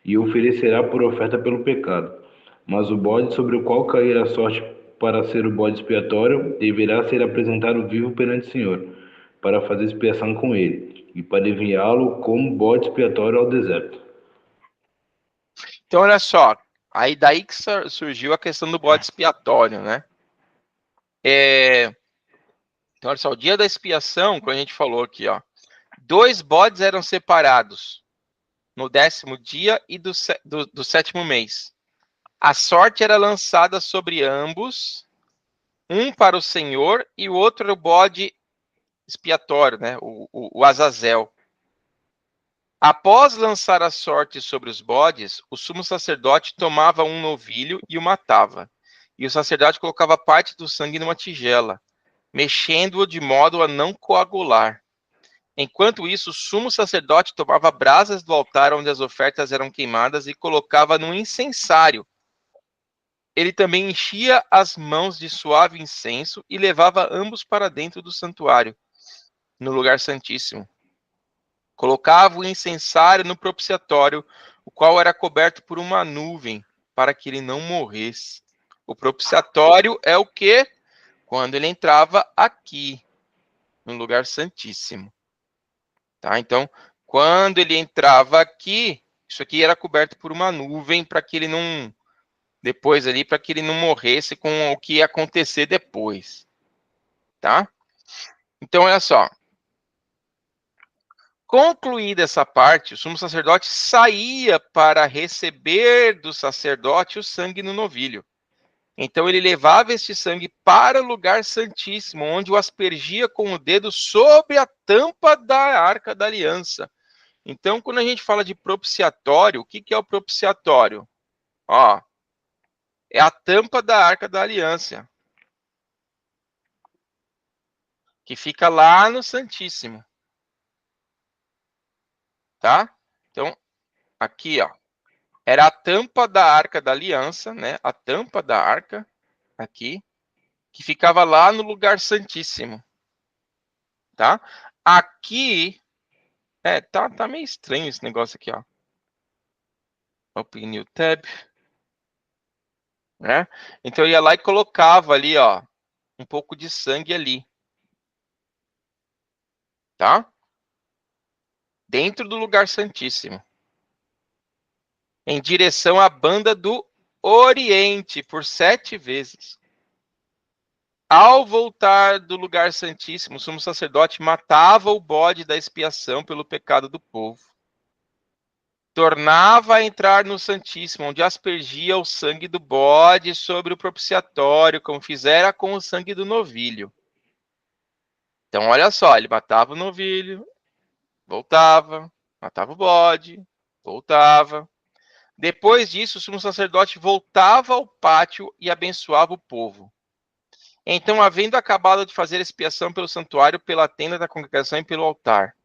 e o oferecerá por oferta pelo pecado. Mas o bode sobre o qual cair a sorte para ser o bode expiatório deverá ser apresentado vivo perante o Senhor, para fazer expiação com ele, e para enviá-lo como bode expiatório ao deserto. Então, olha só, aí daí que surgiu a questão do bode expiatório, né? Então, olha só, o dia da expiação, como a gente falou aqui, ó, 2 bodes eram separados no 10º dia e do 7º mês. A sorte era lançada sobre ambos, um para o Senhor e o outro era o bode expiatório, né? O Azazel. Após lançar a sorte sobre os bodes, o sumo sacerdote tomava um novilho e o matava. E o sacerdote colocava parte do sangue numa tigela, mexendo-o de modo a não coagular. Enquanto isso, o sumo sacerdote tomava brasas do altar onde as ofertas eram queimadas e colocava no incensário. Ele também enchia as mãos de suave incenso e levava ambos para dentro do santuário, no lugar santíssimo. Colocava o incensário no propiciatório, o qual era coberto por uma nuvem, para que ele não morresse. O propiciatório é o quê? Quando ele entrava aqui, no lugar santíssimo. Tá? Então, quando ele entrava aqui, isso aqui era coberto por uma nuvem para que ele não... Depois ali, para que ele não morresse com o que ia acontecer depois. Tá? Então, olha só. Concluída essa parte, o sumo sacerdote saía para receber do sacerdote o sangue no novilho. Então ele levava este sangue para o lugar santíssimo, onde o aspergia com o dedo sobre a tampa da Arca da Aliança. Então, quando a gente fala de propiciatório, o que é o propiciatório? Ó, é a tampa da Arca da Aliança, que fica lá no Santíssimo. Tá? Então, aqui, ó, era a tampa da Arca da Aliança, né? A tampa da Arca, aqui, que ficava lá no lugar santíssimo. Tá? Aqui, tá meio estranho esse negócio aqui, ó. Open New Tab. Né? Então, eu ia lá e colocava ali, ó, um pouco de sangue ali. Tá? Dentro do lugar santíssimo. Em direção à banda do Oriente, por 7 vezes. Ao voltar do lugar santíssimo, o sumo sacerdote matava o bode da expiação pelo pecado do povo. Tornava a entrar no santíssimo, onde aspergia o sangue do bode sobre o propiciatório, como fizera com o sangue do novilho. Então, olha só, ele matava o novilho, voltava, matava o bode, voltava. Depois disso, o sumo sacerdote voltava ao pátio e abençoava o povo. Então, havendo acabado de fazer expiação pelo santuário, pela tenda da congregação e pelo altar,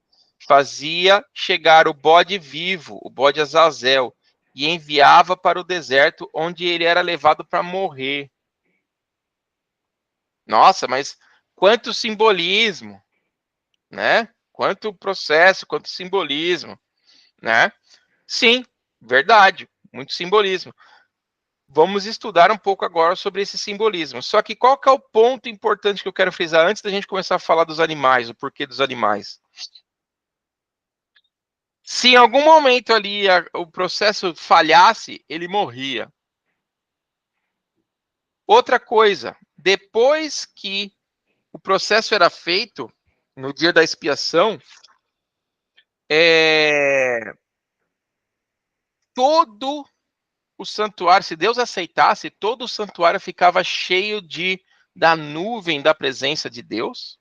fazia chegar o bode vivo, o bode Azazel, e enviava para o deserto, onde ele era levado para morrer. Nossa, mas quanto simbolismo, né? Quanto processo, quanto simbolismo, né? Sim, verdade, muito simbolismo. Vamos estudar um pouco agora sobre esse simbolismo. Só que qual que é o ponto importante que eu quero frisar antes da gente começar a falar dos animais, o porquê dos animais? Se em algum momento ali o processo falhasse, ele morria. Outra coisa, depois que o processo era feito, no dia da expiação, todo o santuário, se Deus aceitasse, todo o santuário ficava cheio da nuvem da presença de Deus,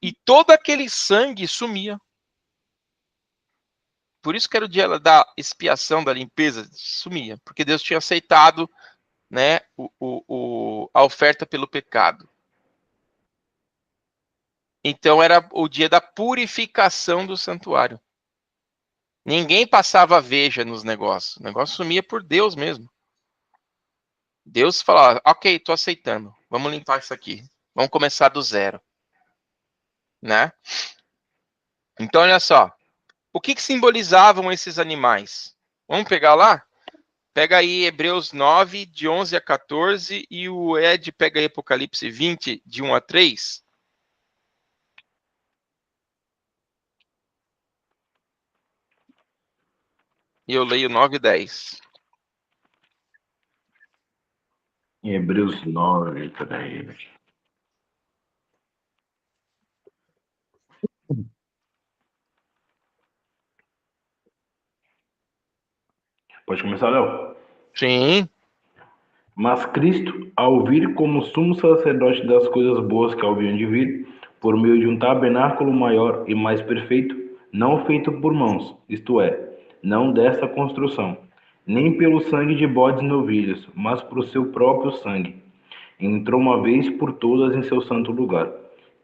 e todo aquele sangue sumia. Por isso que era o dia da expiação, da limpeza, sumia, porque Deus tinha aceitado, né, a oferta pelo pecado. Então era o dia da purificação do santuário. Ninguém passava veja nos negócios. O negócio sumia por Deus mesmo. Deus falava, ok, tô aceitando. Vamos limpar isso aqui. Vamos começar do zero. Né? Então, olha só. O que simbolizavam esses animais? Vamos pegar lá? Pega aí Hebreus 9, de 11 a 14, e o Ed pega aí Apocalipse 20, de 1 a 3. E eu leio 9 e 10. Em Hebreus 9, peraí. Pode começar, Léo? Sim. Mas Cristo, ao vir como sumo sacerdote das coisas boas que haviam de vir, por meio de um tabernáculo maior e mais perfeito, não feito por mãos, isto é, não desta construção, nem pelo sangue de bodes e novilhas, mas por seu próprio sangue, entrou uma vez por todas em seu santo lugar,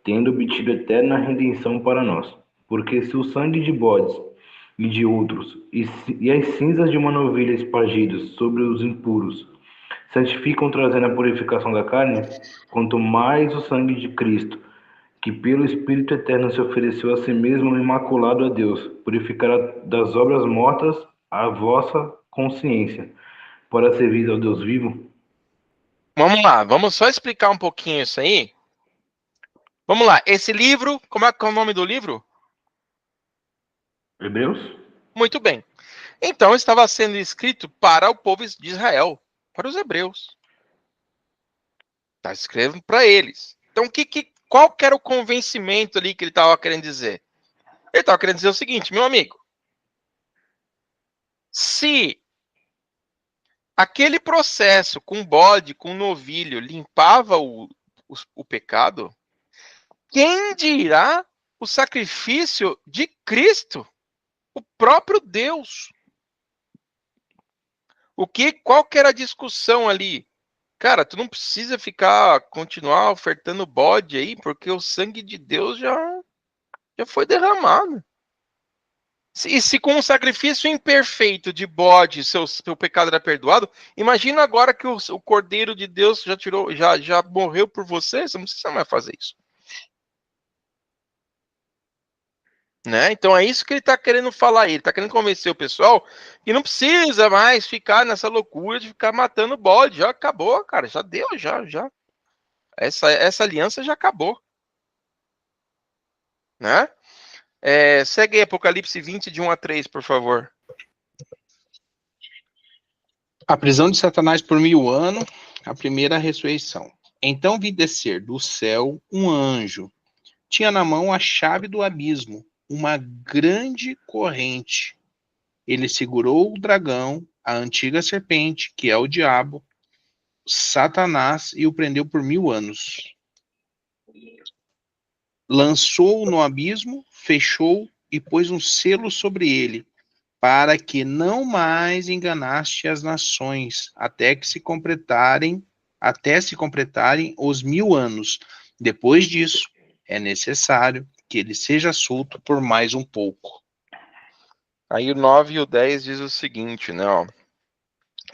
tendo obtido eterna redenção para nós. Porque se o sangue de bodes e de outros, e as cinzas de uma novilha espargidas sobre os impuros, santificam trazendo a purificação da carne, quanto mais o sangue de Cristo, que pelo Espírito Eterno se ofereceu a si mesmo imaculado a Deus, purificará das obras mortas a vossa consciência, para servir ao Deus vivo. Vamos lá, vamos só explicar um pouquinho isso aí. Vamos lá, esse livro, como é que é o nome do livro? Hebreus? Muito bem. Então, estava sendo escrito para o povo de Israel, para os hebreus. Está escrevendo para eles. Então, qual que era o convencimento ali que ele estava querendo dizer? Ele estava querendo dizer o seguinte, meu amigo. Se aquele processo com bode, com novilho, limpava o pecado, quem dirá o sacrifício de Cristo, o próprio Deus? Qual que era a discussão ali? Cara, tu não precisa continuar ofertando bode aí, porque o sangue de Deus já foi derramado. Se com um sacrifício imperfeito de bode seu pecado era perdoado, imagina agora que o Cordeiro de Deus já morreu por você não precisa mais fazer isso. Né? Então é isso que ele está querendo falar aí. Ele está querendo convencer o pessoal que não precisa mais ficar nessa loucura de ficar matando bode. Já acabou, cara. Já deu, já. Essa aliança já acabou. Né? Segue aí Apocalipse 20, de 1 a 3, por favor. A prisão de Satanás por 1000 anos, a primeira ressurreição. Então vi descer do céu um anjo. Tinha na mão a chave do abismo, uma grande corrente. Ele segurou o dragão, a antiga serpente, que é o diabo, Satanás, e o prendeu por 1000 anos. Lançou-o no abismo, fechou e pôs um selo sobre ele, para que não mais enganaste as nações, até que se completarem até se completarem os 1000 anos. Depois disso, é necessário que ele seja solto por mais um pouco. Aí o 9 e o 10 diz o seguinte, né, ó.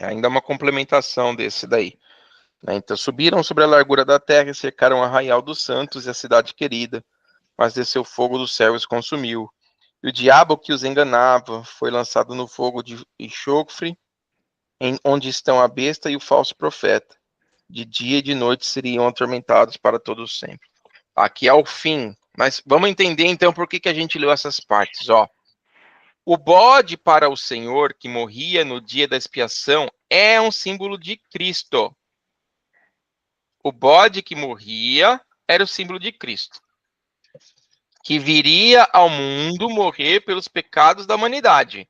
Ainda uma complementação desse daí. Né? Então subiram sobre a largura da terra e cercaram o arraial dos santos e a cidade querida, mas desceu fogo do céu e os consumiu. E o diabo que os enganava foi lançado no fogo de enxofre, onde estão a besta e o falso profeta. De dia e de noite seriam atormentados para todos sempre. Aqui é o fim. Mas vamos entender então por que a gente leu essas partes, ó. O bode para o Senhor que morria no dia da expiação é um símbolo de Cristo. O bode que morria era o símbolo de Cristo, que viria ao mundo morrer pelos pecados da humanidade.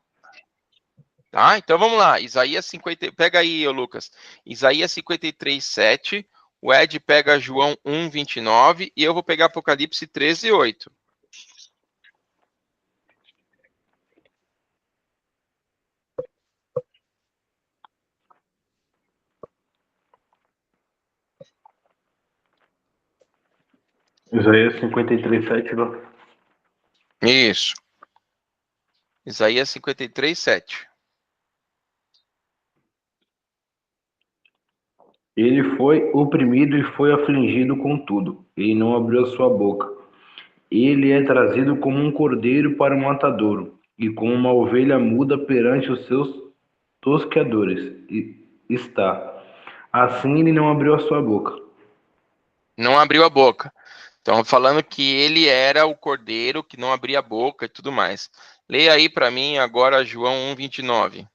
Tá? Então vamos lá, Isaías 50, pega aí, Lucas, Isaías 53, 7, o Ed pega João 1, 29 e eu vou pegar Apocalipse 13, 8. Isaías 53, 7, não? Isso. Isaías 53, 7. Ele foi oprimido e foi afligido com tudo, e não abriu a sua boca. Ele é trazido como um cordeiro para o matadouro, e como uma ovelha muda perante os seus tosqueadores. E está. Assim ele não abriu a sua boca. Não abriu a boca. Então, falando que ele era o cordeiro que não abria a boca e tudo mais. Leia aí para mim agora João 1, 29.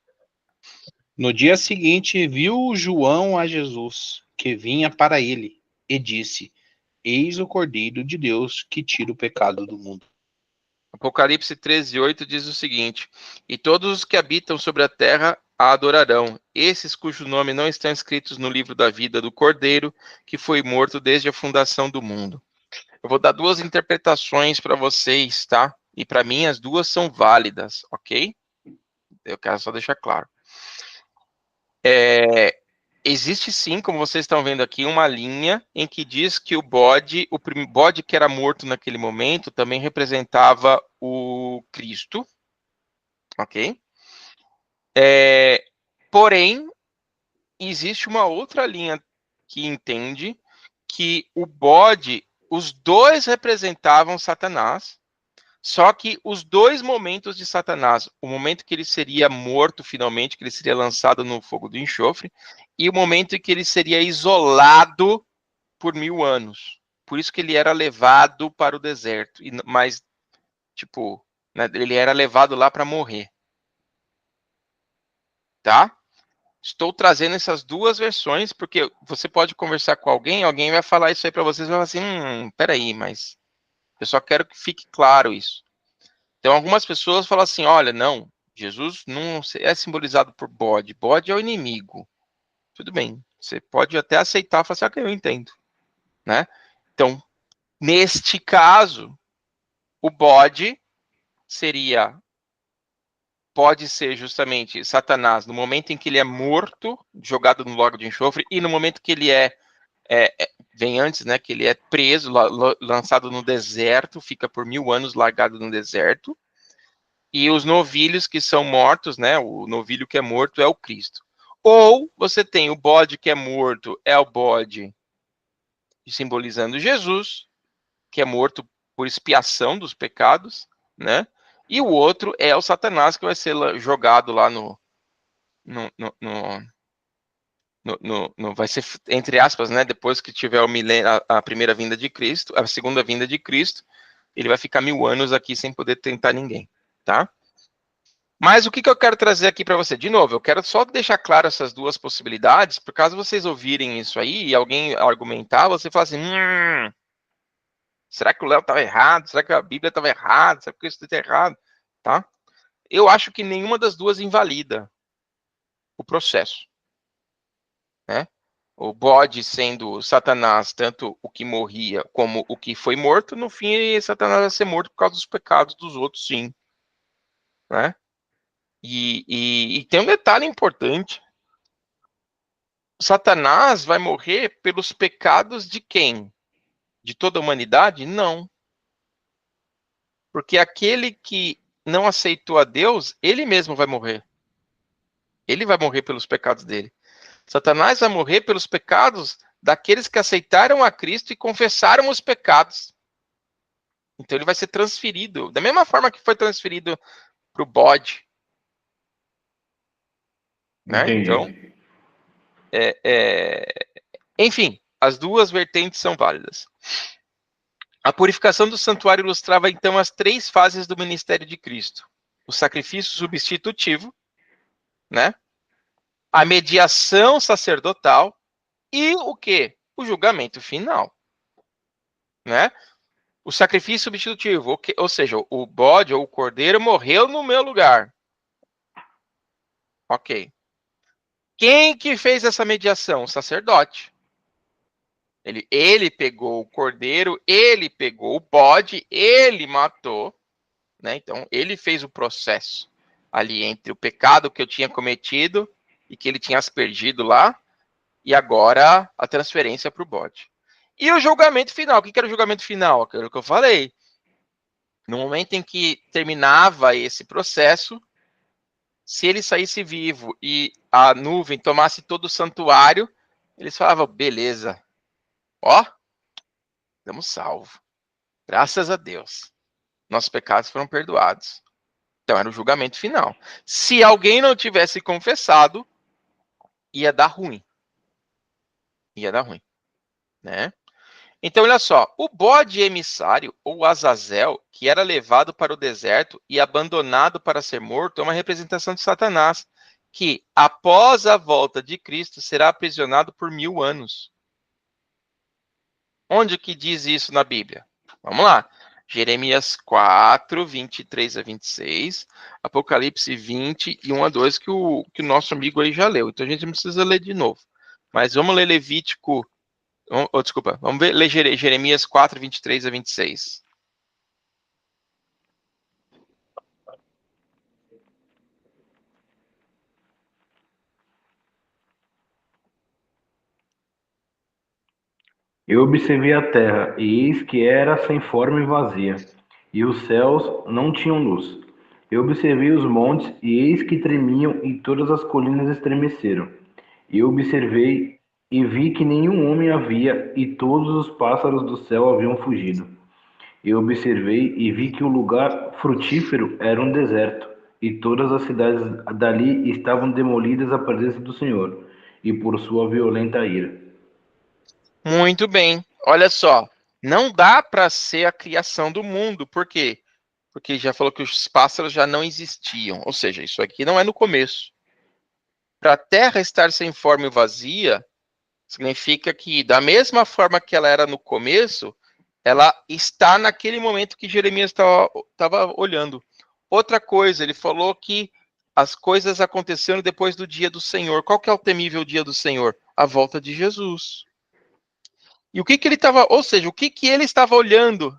No dia seguinte, viu João a Jesus, que vinha para ele, e disse: Eis o Cordeiro de Deus que tira o pecado do mundo. Apocalipse 13, 8 diz o seguinte: E todos os que habitam sobre a terra a adorarão, esses cujos nomes não estão escritos no livro da vida do Cordeiro, que foi morto desde a fundação do mundo. Eu vou dar duas interpretações para vocês, tá? E para mim as duas são válidas, ok? Eu quero só deixar claro. Existe sim, como vocês estão vendo aqui, uma linha em que diz que o bode que era morto naquele momento, também representava o Cristo, ok? Porém, existe uma outra linha que entende que o bode, os dois representavam Satanás, só que os dois momentos de Satanás, o momento que ele seria morto finalmente, que ele seria lançado no fogo do enxofre, e o momento em que ele seria isolado por 1000 anos. Por isso que ele era levado para o deserto, mas, tipo, né, ele era levado lá para morrer. Tá? Estou trazendo essas duas versões, porque você pode conversar com alguém vai falar isso aí para vocês, e vai falar assim, peraí, mas eu só quero que fique claro isso. Então, algumas pessoas falam assim, olha, não, Jesus não é simbolizado por bode, bode é o inimigo. Tudo bem, você pode até aceitar, falar assim, ok, eu entendo, né? Então, neste caso, o bode pode ser justamente Satanás no momento em que ele é morto, jogado no lago de enxofre, e no momento que ele vem antes, né, que ele é preso, lançado no deserto, fica por 1000 anos largado no deserto, e os novilhos que são mortos, né, o novilho que é morto é o Cristo. Ou você tem o bode que é morto, é o bode simbolizando Jesus, que é morto por expiação dos pecados, né? E o outro é o Satanás, que vai ser jogado lá vai ser, entre aspas, né? Depois que tiver o milênio, a primeira vinda de Cristo, a segunda vinda de Cristo, ele vai ficar 1000 anos aqui sem poder tentar ninguém, tá? Mas o que eu quero trazer aqui para você? De novo, eu quero só deixar claro essas duas possibilidades, por caso vocês ouvirem isso aí e alguém argumentar, você fala assim, será que o Léo estava errado? Será que a Bíblia estava errada? Será que isso está errado? Tá? Eu acho que nenhuma das duas invalida o processo. Né? O bode sendo Satanás, tanto o que morria como o que foi morto, no fim Satanás vai ser morto por causa dos pecados dos outros, sim. Né? E tem um detalhe importante. Satanás vai morrer pelos pecados de quem? De toda a humanidade? Não. Porque aquele que não aceitou a Deus, ele mesmo vai morrer. Ele vai morrer pelos pecados dele. Satanás vai morrer pelos pecados daqueles que aceitaram a Cristo e confessaram os pecados. Então ele vai ser transferido, da mesma forma que foi transferido para o bode. Né? Então, enfim, as duas vertentes são válidas. A purificação do santuário ilustrava então as 3 fases do ministério de Cristo: o sacrifício substitutivo, né? A mediação sacerdotal e o quê? O julgamento final, né? O sacrifício substitutivo, ou seja, o bode ou o cordeiro morreu no meu lugar. Ok. Quem que fez essa mediação? O sacerdote. Ele pegou o cordeiro, ele pegou o bode, ele matou, né? Então, ele fez o processo ali entre o pecado que eu tinha cometido e que ele tinha aspergido lá, e agora a transferência para o bode. E o julgamento final. O que era o julgamento final? Aquilo que eu falei. No momento em que terminava esse processo, se ele saísse vivo e a nuvem tomasse todo o santuário, eles falavam, beleza, ó, estamos salvos. Graças a Deus. Nossos pecados foram perdoados. Então era o julgamento final. Se alguém não tivesse confessado, ia dar ruim. Ia dar ruim, né? Então, olha só, o bode emissário, ou Azazel, que era levado para o deserto e abandonado para ser morto, é uma representação de Satanás, que, após a volta de Cristo, será aprisionado por 1000 anos. Onde que diz isso na Bíblia? Vamos lá. Jeremias 4, 23 a 26, Apocalipse 20 e 1 a 2, que o nosso amigo aí já leu. Então, a gente não precisa ler de novo. Mas vamos ler Levítico... desculpa, vamos ler Jeremias 4, 23 a 26. Eu observei a terra, e eis que era sem forma e vazia, e os céus não tinham luz. Eu observei os montes, e eis que tremiam, e todas as colinas estremeceram. Eu observei e vi que nenhum homem havia, e todos os pássaros do céu haviam fugido. Eu observei e vi que o lugar frutífero era um deserto, e todas as cidades dali estavam demolidas à presença do Senhor, e por sua violenta ira. Muito bem. Olha só, não dá para ser a criação do mundo. Por quê? Porque já falou que os pássaros já não existiam. Ou seja, isso aqui não é no começo. Para a Terra estar sem forma e vazia, significa que, da mesma forma que ela era no começo, ela está naquele momento que Jeremias estava olhando. Outra coisa, ele falou que as coisas aconteceram depois do dia do Senhor. Qual que é o temível dia do Senhor? A volta de Jesus. E o que ele estava, ou seja, o que ele estava olhando?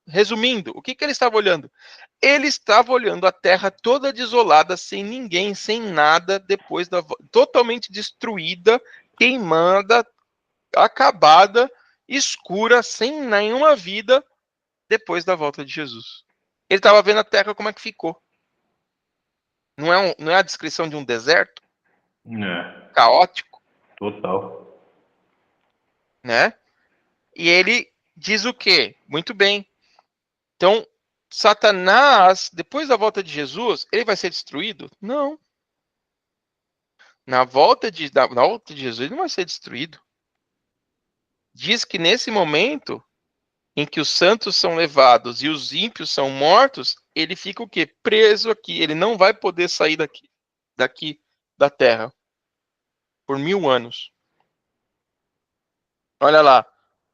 Resumindo, o que ele estava olhando? Ele estava olhando a terra toda desolada, sem ninguém, sem nada, depois totalmente destruída, queimada, acabada, escura, sem nenhuma vida, depois da volta de Jesus. Ele estava vendo a terra como é que ficou. Não é a descrição de um deserto? Caótico? Total. Né? E ele diz o quê? Muito bem. Então, Satanás, depois da volta de Jesus, ele vai ser destruído? Não. Na volta de Jesus, ele não vai ser destruído. Diz que nesse momento em que os santos são levados e os ímpios são mortos, ele fica o quê? Preso aqui. Ele não vai poder sair daqui da terra por 1000 anos. Olha lá,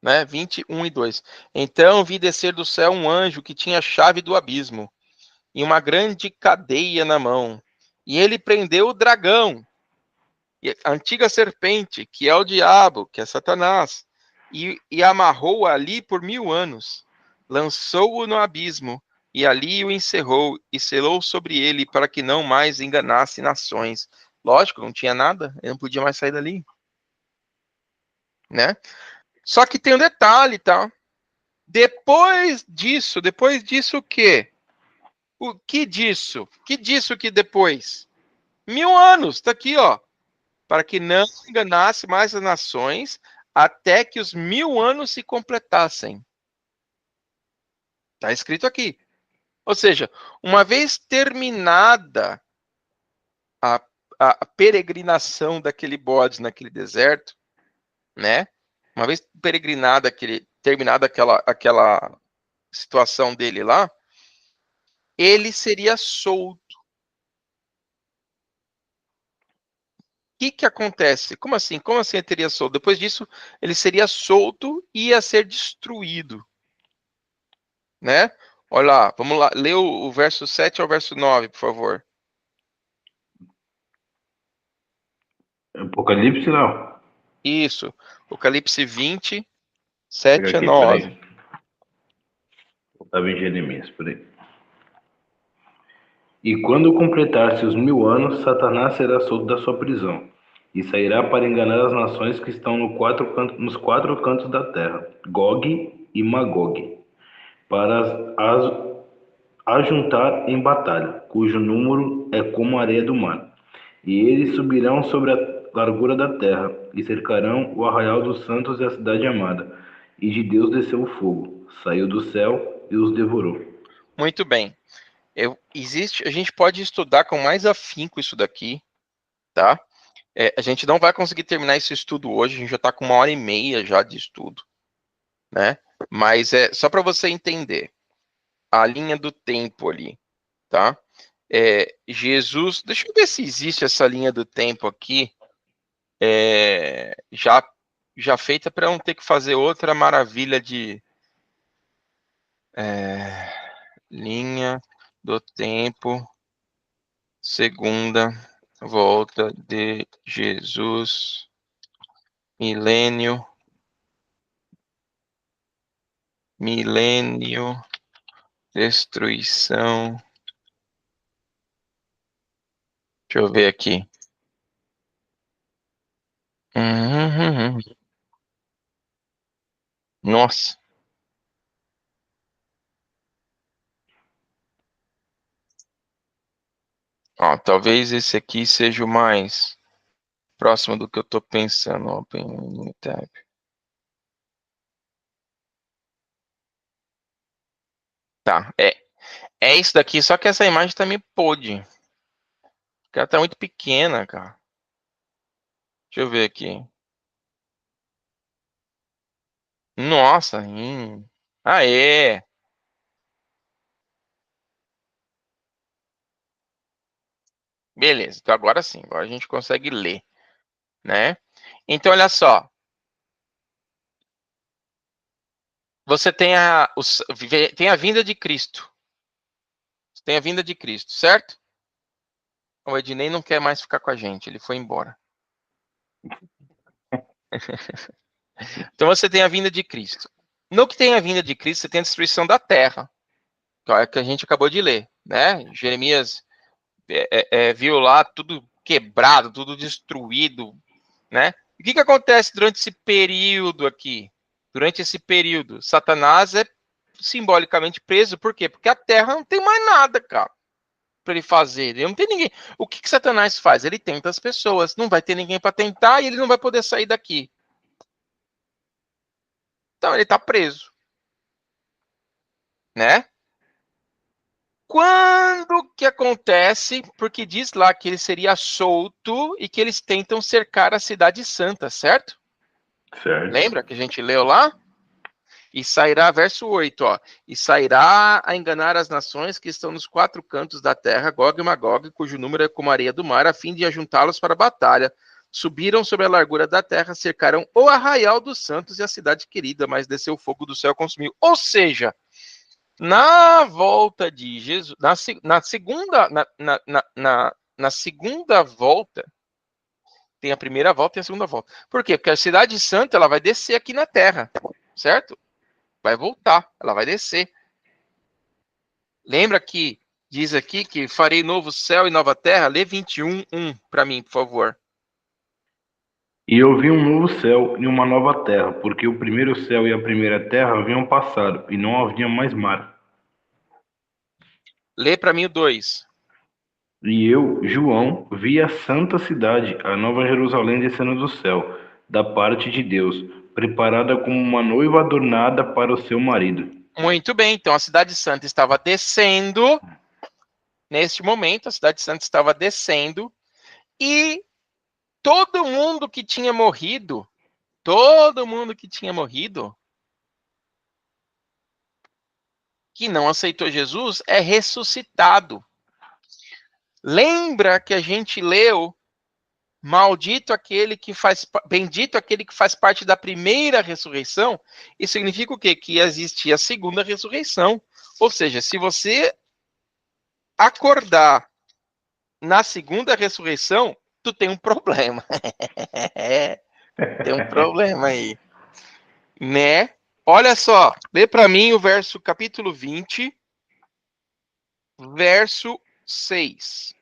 né? 21 e 2. Então vi descer do céu um anjo que tinha a chave do abismo e uma grande cadeia na mão. E ele prendeu o dragão, a antiga serpente, que é o diabo, que é Satanás, e amarrou-o ali por 1000 anos. Lançou-o no abismo, e ali o encerrou, e selou sobre ele, para que não mais enganasse nações. Lógico, não tinha nada, ele não podia mais sair dali. né? Só que tem um detalhe, tá? Depois disso o quê? O que disso? Que disso que depois? 1000 anos, tá aqui, ó. Para que não enganasse mais as nações, até que os 1000 anos se completassem. Tá escrito aqui. Ou seja, uma vez terminada a, a peregrinação daquele bode naquele deserto, né? Uma vez terminada aquela situação dele lá, ele seria solto. O que acontece? Como assim? Como assim ele teria solto? Depois disso, ele seria solto e ia ser destruído, né? Olha lá, vamos lá, lê o verso 7 ao verso 9, por favor. Apocalipse, não. Isso, Apocalipse 20, Pega 7 a aqui, 9. peraí. Estava em Jeremias, peraí. E quando completar-se os 1000 anos, Satanás será solto da sua prisão, e sairá para enganar as nações que estão nos 4 cantos da terra, Gog e Magog, para as ajuntar em batalha, cujo número é como a areia do mar. E eles subirão sobre a largura da terra, e cercarão o arraial dos santos e a cidade amada. E de Deus desceu o fogo, saiu do céu e os devorou. Muito bem. A gente pode estudar com mais afinco isso daqui, tá? A gente não vai conseguir terminar esse estudo hoje, a gente já está com 1h30 já de estudo, né? Mas é só para você entender a linha do tempo ali, tá? Jesus, deixa eu ver se existe essa linha do tempo aqui, já feita para não ter que fazer outra maravilha de linha do tempo, segunda volta de Jesus, milênio, destruição. Deixa eu ver aqui. Nossa. Ó, talvez esse aqui seja o mais próximo do que eu estou pensando. Open tab. Tá, é isso daqui, só que essa imagem tá meio podre. Porque ela tá muito pequena, cara. Deixa eu ver aqui. Nossa. Aê! Beleza, então agora sim, agora a gente consegue ler, né? Então, olha só. Você tem a vinda de Cristo. Tem a vinda de Cristo, certo? O Ednei não quer mais ficar com a gente, ele foi embora. Então você tem a vinda de Cristo. No que tem a vinda de Cristo, você tem a destruição da terra, que é o que a gente acabou de ler, né? Jeremias viu lá tudo quebrado, tudo destruído, né? O que acontece durante esse período aqui? Durante esse período, Satanás é simbolicamente preso, por quê? Porque a terra não tem mais nada, cara, para ele fazer. Ele não tem ninguém. O que Satanás faz? Ele tenta as pessoas. Não vai ter ninguém para tentar e ele não vai poder sair daqui. Então ele está preso, né? Quando que acontece? Porque diz lá que ele seria solto e que eles tentam cercar a cidade santa, certo? Certo. Lembra que a gente leu lá? E sairá, verso 8, ó. E sairá a enganar as nações que estão nos 4 cantos da terra, Gog e Magog, cujo número é como a areia do mar, a fim de ajuntá-los para a batalha. Subiram sobre a largura da terra, cercaram o arraial dos santos e a cidade querida, mas desceu o fogo do céu e consumiu. Ou seja, na volta de Jesus, na segunda volta, tem a primeira volta e a segunda volta. Por quê? Porque a cidade santa ela vai descer aqui na terra, certo? Vai voltar, ela vai descer. Lembra que diz aqui que farei novo céu e nova terra? Lê 21:1 para mim, por favor. E eu vi um novo céu e uma nova terra, porque o primeiro céu e a primeira terra haviam passado, e não havia mais mar. Lê para mim o 2. E eu, João, vi a santa cidade, a nova Jerusalém descendo do céu, da parte de Deus, preparada como uma noiva adornada para o seu marido. Muito bem, então a cidade santa estava descendo. Neste momento, a cidade santa estava descendo. E todo mundo que tinha morrido, que não aceitou Jesus, é ressuscitado. Lembra que a gente leu, bendito aquele que faz parte da primeira ressurreição? Isso significa o quê? Que existe a segunda ressurreição. Ou seja, se você acordar na segunda ressurreição, tu tem um problema. Tem um problema aí, né? Olha só, lê para mim o capítulo 20, verso 6.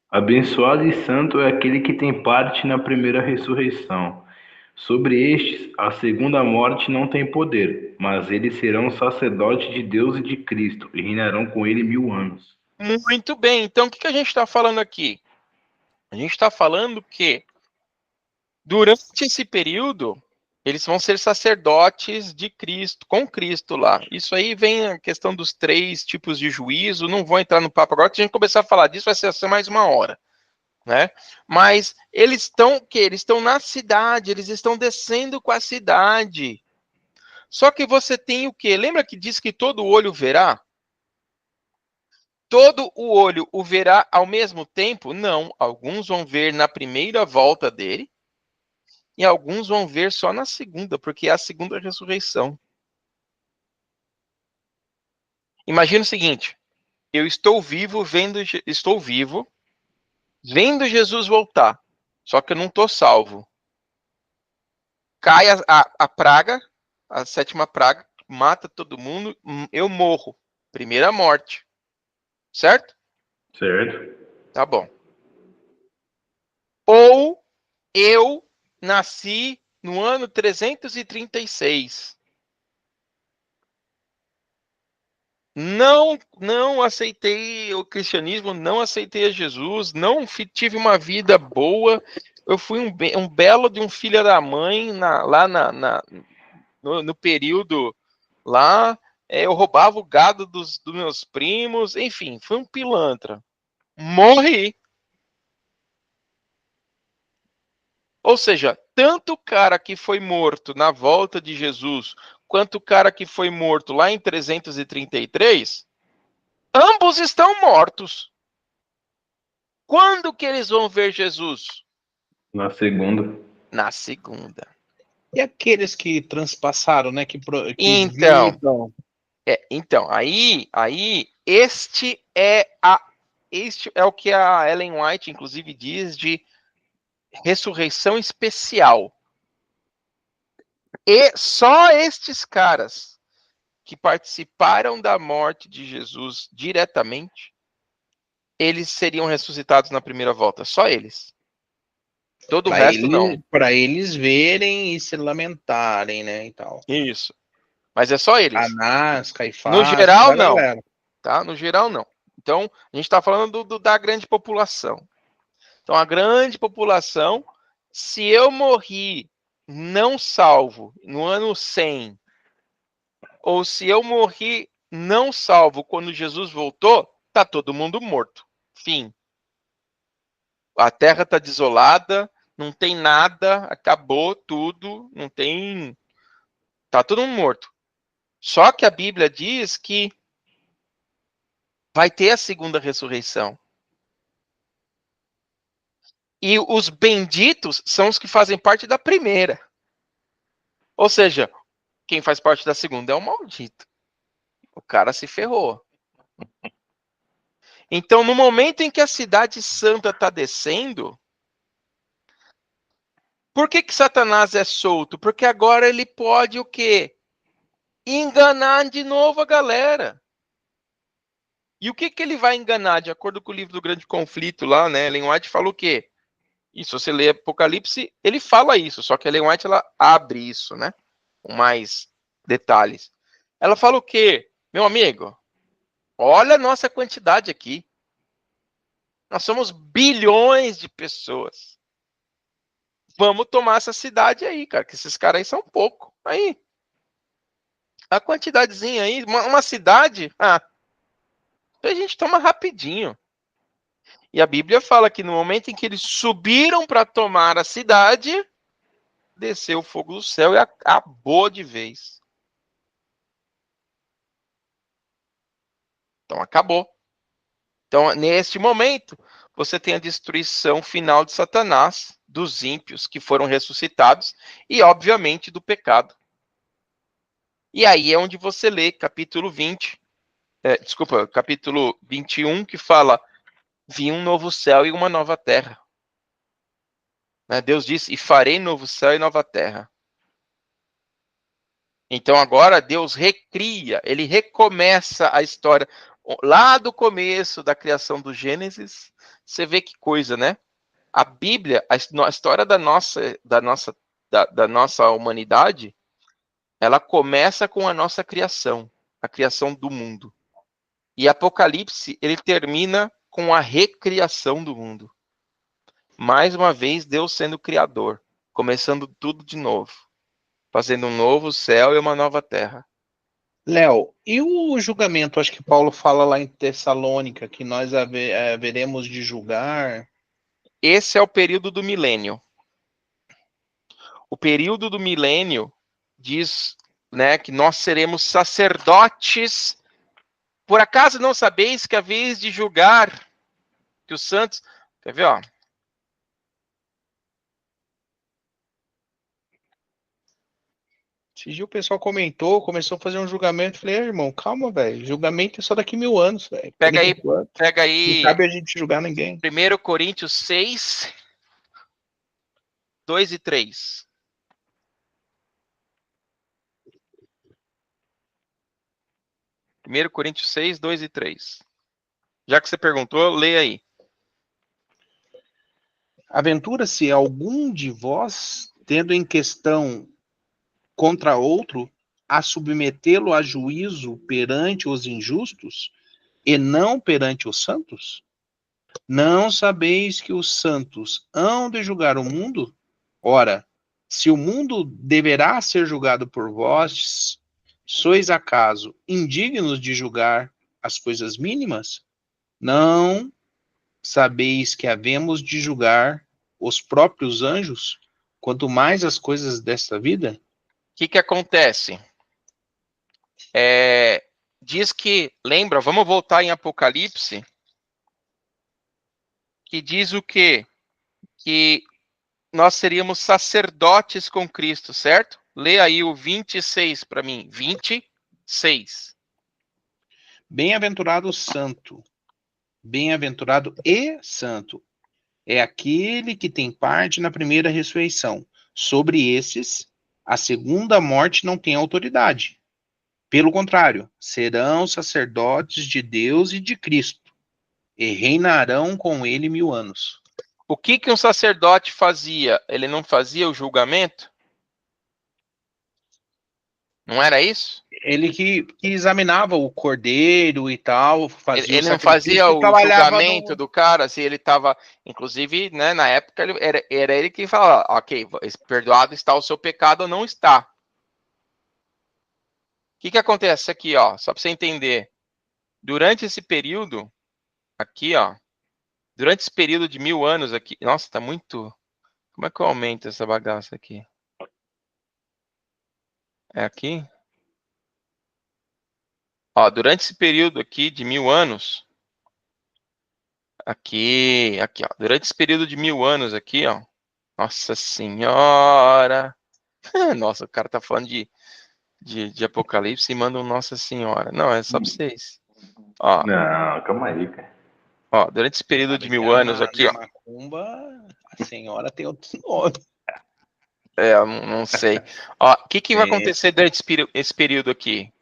Abençoado e santo é aquele que tem parte na primeira ressurreição. Sobre estes, a segunda morte não tem poder, mas eles serão sacerdotes de Deus e de Cristo, e reinarão com ele 1000 anos. Muito bem, então o que a gente está falando aqui? A gente está falando que durante esse período, eles vão ser sacerdotes de Cristo, com Cristo lá. Isso aí vem a questão dos 3 tipos de juízo, não vou entrar no papo agora, que se a gente começar a falar disso, vai ser mais 1 hora. Né? Mas eles estão na cidade, eles estão descendo com a cidade. Só que você tem o quê? Lembra que diz que todo olho verá? Todo o olho o verá ao mesmo tempo? Não. Alguns vão ver na primeira volta dele e alguns vão ver só na segunda, porque é a segunda ressurreição. Imagina o seguinte: eu estou vivo vendo Jesus voltar, só que eu não estou salvo. Cai a praga, a 7ª praga, mata todo mundo, eu morro. Primeira morte. Certo? Certo? Tá bom. Ou eu nasci no ano 336. Não aceitei o cristianismo, não aceitei a Jesus, não tive uma vida boa. Eu fui um belo de um filho da mãe lá no período lá. Eu roubava o gado dos meus primos, enfim, fui um pilantra. Morri. Ou seja, tanto o cara que foi morto na volta de Jesus, quanto o cara que foi morto lá em 333, ambos estão mortos. Quando que eles vão ver Jesus? Na segunda. Na segunda. E aqueles que transpassaram, né? Que Então, viram. este é o que a Ellen White, inclusive, diz de ressurreição especial. E só estes caras que participaram da morte de Jesus diretamente, eles seriam ressuscitados na primeira volta. Só eles. Todo o resto não. Para eles verem e se lamentarem, né? E tal. Isso. Mas é só eles. Anás, Caifás, No geral, não. galera. Tá? No geral, não. Então, a gente está falando da grande população. Então, a grande população, se eu morri não salvo no ano 100, ou se eu morri não salvo quando Jesus voltou, tá todo mundo morto. Fim. A terra tá desolada, não tem nada, acabou tudo, não tem... Tá todo mundo morto. Só que a Bíblia diz que vai ter a segunda ressurreição. E os benditos são os que fazem parte da primeira. Ou seja, quem faz parte da segunda é o maldito. O cara se ferrou. Então, no momento em que a cidade santa está descendo, por que Satanás é solto? Porque agora ele pode o quê? Enganar de novo a galera. E o que ele vai enganar? De acordo com o livro do Grande Conflito lá, né? Ellen White fala o quê? E se você lê Apocalipse, ele fala isso, só que a Ellen White ela abre isso, né? Com mais detalhes. Ela fala o quê? Meu amigo, olha a nossa quantidade aqui. Nós somos bilhões de pessoas. Vamos tomar essa cidade aí, cara, que esses caras aí são pouco. Aí, a quantidadezinha aí, uma cidade, a gente toma rapidinho. E a Bíblia fala que no momento em que eles subiram para tomar a cidade, desceu o fogo do céu e acabou de vez. Então acabou. Então, neste momento, você tem a destruição final de Satanás, dos ímpios que foram ressuscitados e, obviamente, do pecado. E aí é onde você lê capítulo 20, capítulo 21, que fala: vi um novo céu e uma nova terra. Deus disse: e farei novo céu e nova terra. Então agora Deus recria, ele recomeça a história. Lá do começo da criação do Gênesis, você vê que coisa, né? A Bíblia, a história da nossa humanidade, ela começa com a nossa criação, a criação do mundo. E Apocalipse, ele termina com a recriação do mundo. Mais uma vez, Deus sendo criador, começando tudo de novo, fazendo um novo céu e uma nova terra. Léo, e o julgamento? Acho que Paulo fala lá em Tessalônica que nós haveremos de julgar. Esse é o período do milênio. O período do milênio diz, né, que nós seremos sacerdotes. Por acaso não sabeis que a vez de julgar que os santos... Quer ver, ó? Esse dia o pessoal comentou, começou a fazer um julgamento. Falei, irmão, calma, velho. Julgamento é só daqui 1000 anos, velho. Pega Não aí cabe a gente julgar ninguém. 1 Coríntios 6, 2 e 3. Primeiro Coríntios 6, 2 e 3. Já que você perguntou, lê aí. Aventura-se algum de vós, tendo em questão contra outro, a submetê-lo a juízo perante os injustos, e não perante os santos? Não sabeis que os santos hão de julgar o mundo? Ora, se o mundo deverá ser julgado por vós, sois acaso indignos de julgar as coisas mínimas? Não sabeis que havemos de julgar os próprios anjos, quanto mais as coisas desta vida? O que acontece? Diz que, lembra, vamos voltar em Apocalipse, que diz o quê? Que nós seríamos sacerdotes com Cristo, certo? Lê aí o 26 para mim. 26. Bem-aventurado santo, bem-aventurado e santo é aquele que tem parte na primeira ressurreição. Sobre esses, a segunda morte não tem autoridade. Pelo contrário, serão sacerdotes de Deus e de Cristo, e reinarão com ele 1000 anos. O que um sacerdote fazia? Ele não fazia o julgamento? Não era isso? Ele que examinava o cordeiro e tal, fazia Ele o não fazia sacrifício e o trabalhava julgamento do cara, se ele estava, inclusive, né, na época era ele que falava, ok, perdoado está o seu pecado ou não está. O que acontece aqui, ó, só para você entender. Durante esse período, aqui, ó, durante esse período de 1000 anos aqui, nossa, tá muito... Como é que eu aumento essa bagaça aqui? É aqui? Ó, durante esse período aqui de 1000 anos, aqui, ó, durante esse período de 1000 anos aqui, ó, nossa senhora, nossa, o cara tá falando de Apocalipse e manda um Nossa Senhora. Não, é só pra vocês. Ó, Não, calma aí, cara. ó, durante esse período de 1000 anos aqui, ó. Macumba, a senhora tem outro nome. Eu não sei. Ó, o que vai acontecer durante esse período aqui?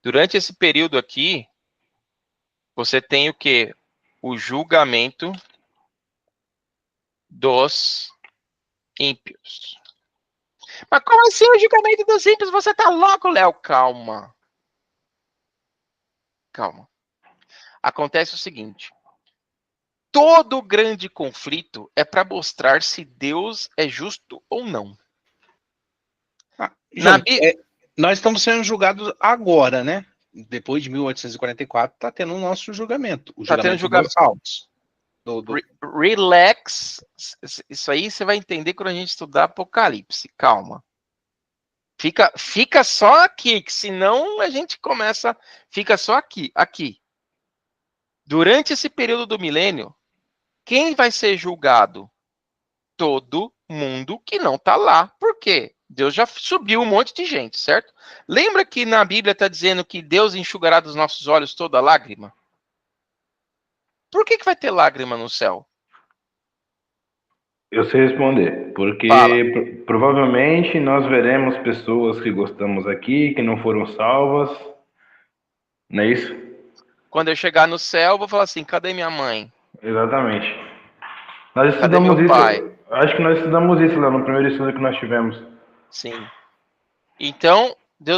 Durante esse período aqui, você tem o quê? O julgamento dos ímpios. Mas como assim o julgamento dos ímpios? Você tá louco, Léo? Calma. Calma. Acontece o seguinte. Todo grande conflito é para mostrar se Deus é justo ou não. Nós estamos sendo julgados agora, né? Depois de 1844, está tendo o nosso julgamento. O julgamento dos salvos. Relax. Isso aí você vai entender quando a gente estudar Apocalipse. Calma. Fica só aqui, que senão a gente começa... Fica só aqui. Durante esse período do milênio, quem vai ser julgado? Todo mundo que não está lá. Por quê? Deus já subiu um monte de gente, certo? Lembra que na Bíblia está dizendo que Deus enxugará dos nossos olhos toda lágrima? Por que vai ter lágrima no céu? Eu sei responder. Porque provavelmente nós veremos pessoas que gostamos aqui, que não foram salvas. Não é isso? Quando eu chegar no céu, eu vou falar assim, cadê minha mãe? Exatamente. Nós Cadê estudamos meu isso. pai? Acho que nós estudamos isso lá no primeiro estudo que nós tivemos. Sim. Então,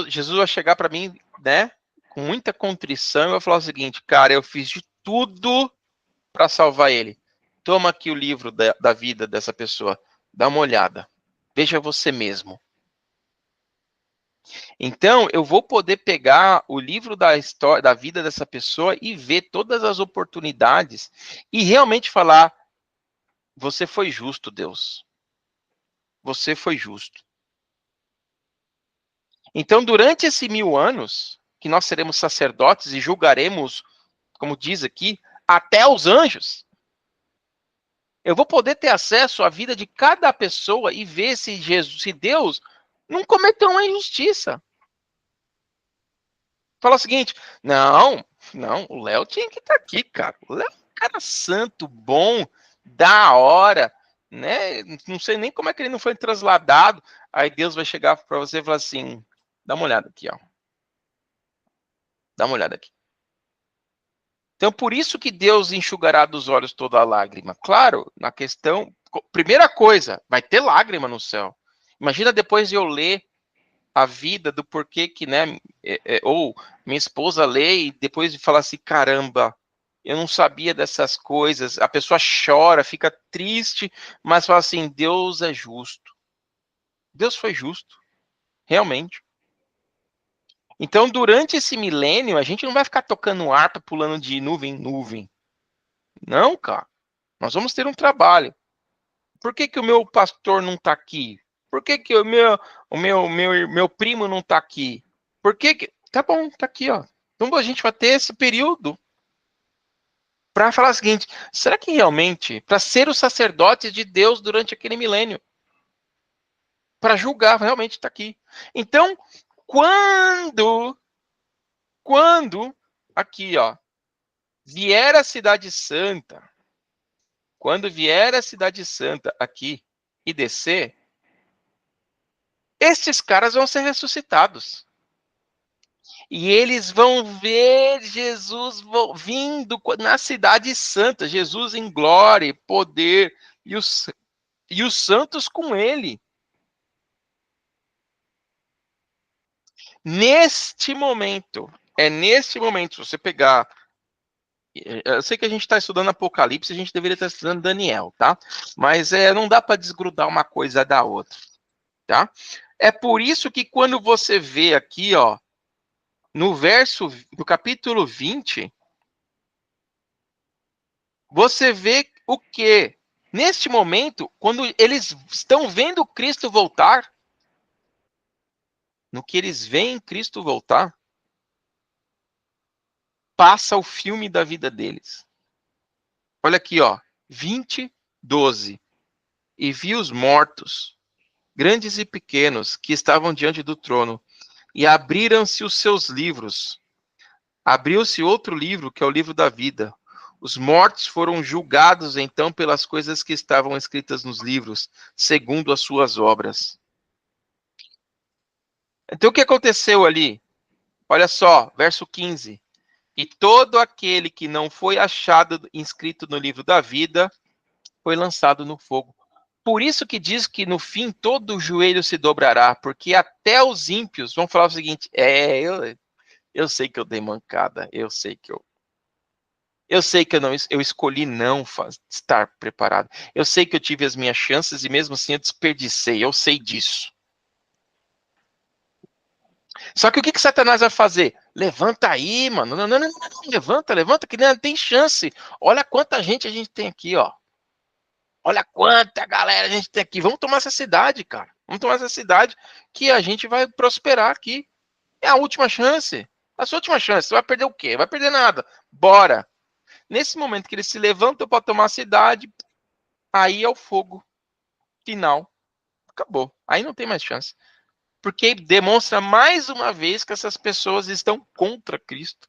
Jesus vai chegar para mim, né, com muita contrição e vai falar o seguinte, cara, eu fiz de tudo para salvar ele. Toma aqui o livro da vida dessa pessoa. Dá uma olhada. Veja você mesmo. Então, eu vou poder pegar o livro da história, da vida dessa pessoa e ver todas as oportunidades e realmente falar, você foi justo, Deus. Você foi justo. Então, durante esses 1000 anos, que nós seremos sacerdotes e julgaremos, como diz aqui, até os anjos, eu vou poder ter acesso à vida de cada pessoa e ver se Deus não cometeu uma injustiça. Fala o seguinte, não, o Léo tinha que estar aqui, cara. O Léo é um cara santo, bom, da hora, né? Não sei nem como é que ele não foi trasladado. Aí Deus vai chegar para você e falar assim, dá uma olhada aqui, ó. Dá uma olhada aqui. Então, por isso que Deus enxugará dos olhos toda a lágrima. Claro, na questão... Primeira coisa, vai ter lágrima no céu. Imagina depois de eu ler a vida do porquê que, né, ou minha esposa lê e depois de falar assim, caramba, eu não sabia dessas coisas. A pessoa chora, fica triste, mas fala assim, Deus é justo. Deus foi justo, realmente. Então, durante esse milênio, a gente não vai ficar tocando harpa, pulando de nuvem em nuvem. Não, cara. Nós vamos ter um trabalho. Por que o meu pastor não está aqui? Por que o meu primo não está aqui? Por que... Tá bom, tá aqui, ó. Então, a gente vai ter esse período para falar o seguinte, será que realmente, para ser o sacerdote de Deus durante aquele milênio, para julgar, realmente está aqui. Então, quando aqui, ó, vier a Cidade Santa, quando vier a Cidade Santa aqui e descer, estes caras vão ser ressuscitados. E eles vão ver Jesus vindo na Cidade Santa, Jesus em glória e poder, e os santos com ele. Neste momento, se você pegar... Eu sei que a gente está estudando Apocalipse, a gente deveria estar estudando Daniel, tá? Mas não dá para desgrudar uma coisa da outra, tá? É por isso que quando você vê aqui, ó, no capítulo 20, você vê o quê? Neste momento, quando eles estão vendo Cristo voltar, no que eles veem Cristo voltar, passa o filme da vida deles. Olha aqui, ó, 20:12. E vi os mortos, grandes e pequenos, que estavam diante do trono, e abriram-se os seus livros. Abriu-se outro livro, que é o livro da vida. Os mortos foram julgados, então, pelas coisas que estavam escritas nos livros, segundo as suas obras. Então, o que aconteceu ali? Olha só, verso 15. E todo aquele que não foi achado inscrito no livro da vida foi lançado no fogo. Por isso que diz que no fim todo joelho se dobrará, porque até os ímpios vão falar o seguinte: eu sei que eu dei mancada, eu sei que eu escolhi não estar preparado. Eu sei que eu tive as minhas chances e mesmo assim eu desperdicei. Eu sei disso. Só que o que Satanás vai fazer? Levanta aí, mano. Não, levanta, que não tem chance. Olha quanta gente a gente tem aqui, ó. Olha quanta galera a gente tem aqui. Vamos tomar essa cidade, cara. Vamos tomar essa cidade que a gente vai prosperar aqui. É a última chance. A sua última chance. Você vai perder o quê? Vai perder nada. Bora. Nesse momento que eles se levantam para tomar a cidade, aí é o fogo final. Acabou. Aí não tem mais chance. Porque demonstra mais uma vez que essas pessoas estão contra Cristo.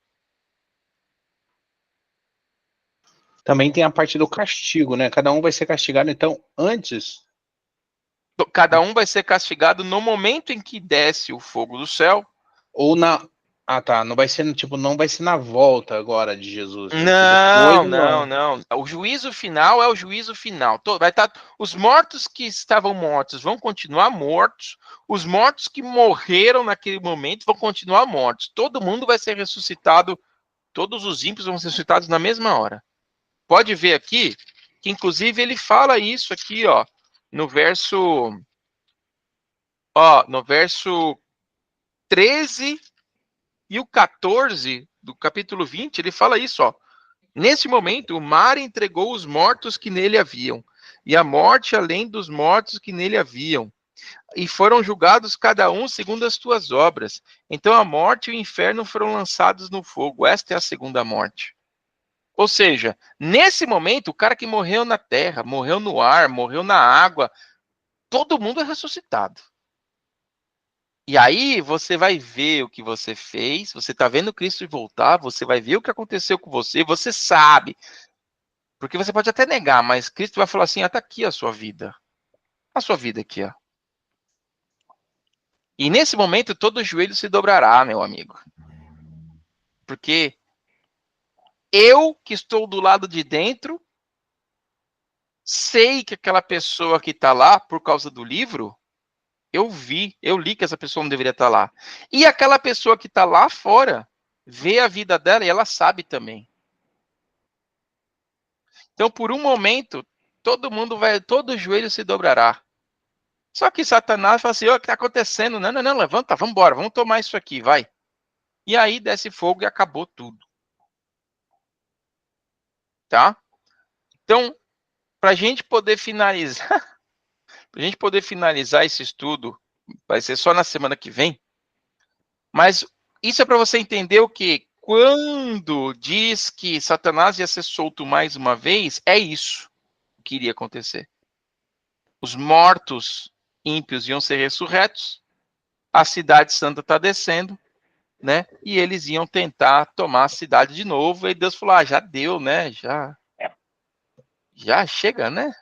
Também tem a parte do castigo, né? Cada um vai ser castigado, então, antes. Cada um vai ser castigado no momento em que desce o fogo do céu. Ou na. Ah, tá. Não vai ser, tipo, não vai ser na volta agora de Jesus. Não. O juízo final é o juízo final. Vai estar, os mortos que estavam mortos vão continuar mortos. Os mortos que morreram naquele momento vão continuar mortos. Todo mundo vai ser ressuscitado. Todos os ímpios vão ser ressuscitados na mesma hora. Pode ver aqui que, inclusive, ele fala isso aqui, ó, no verso 13 e o 14 do capítulo 20, ele fala isso, ó. Nesse momento, o mar entregou os mortos que nele haviam, e a morte além dos mortos que nele haviam, e foram julgados cada um segundo as tuas obras. Então a morte e o inferno foram lançados no fogo. Esta é a segunda morte. Ou seja, nesse momento, o cara que morreu na terra, morreu no ar, morreu na água, todo mundo é ressuscitado. E aí você vai ver o que você fez, você está vendo Cristo voltar, você vai ver o que aconteceu com você, você sabe. Porque você pode até negar, mas Cristo vai falar assim, tá aqui a sua vida. A sua vida aqui, ó. E nesse momento todo joelho se dobrará, meu amigo. Porque eu que estou do lado de dentro, sei que aquela pessoa que está lá, por causa do livro, eu li que essa pessoa não deveria estar lá. E aquela pessoa que está lá fora, vê a vida dela e ela sabe também. Então, por um momento, todo joelho se dobrará. Só que Satanás fala assim, o que está acontecendo? Não, levanta, vamos embora, vamos tomar isso aqui, vai. E aí desce fogo e acabou tudo. Tá? Então, para a gente poder finalizar esse estudo, vai ser só na semana que vem, mas isso é para você entender o que? Quando diz que Satanás ia ser solto mais uma vez, é isso que iria acontecer. Os mortos ímpios iam ser ressurretos, a cidade santa está descendo, né? E eles iam tentar tomar a cidade de novo, e Deus falou, já deu, né? Já chega, né?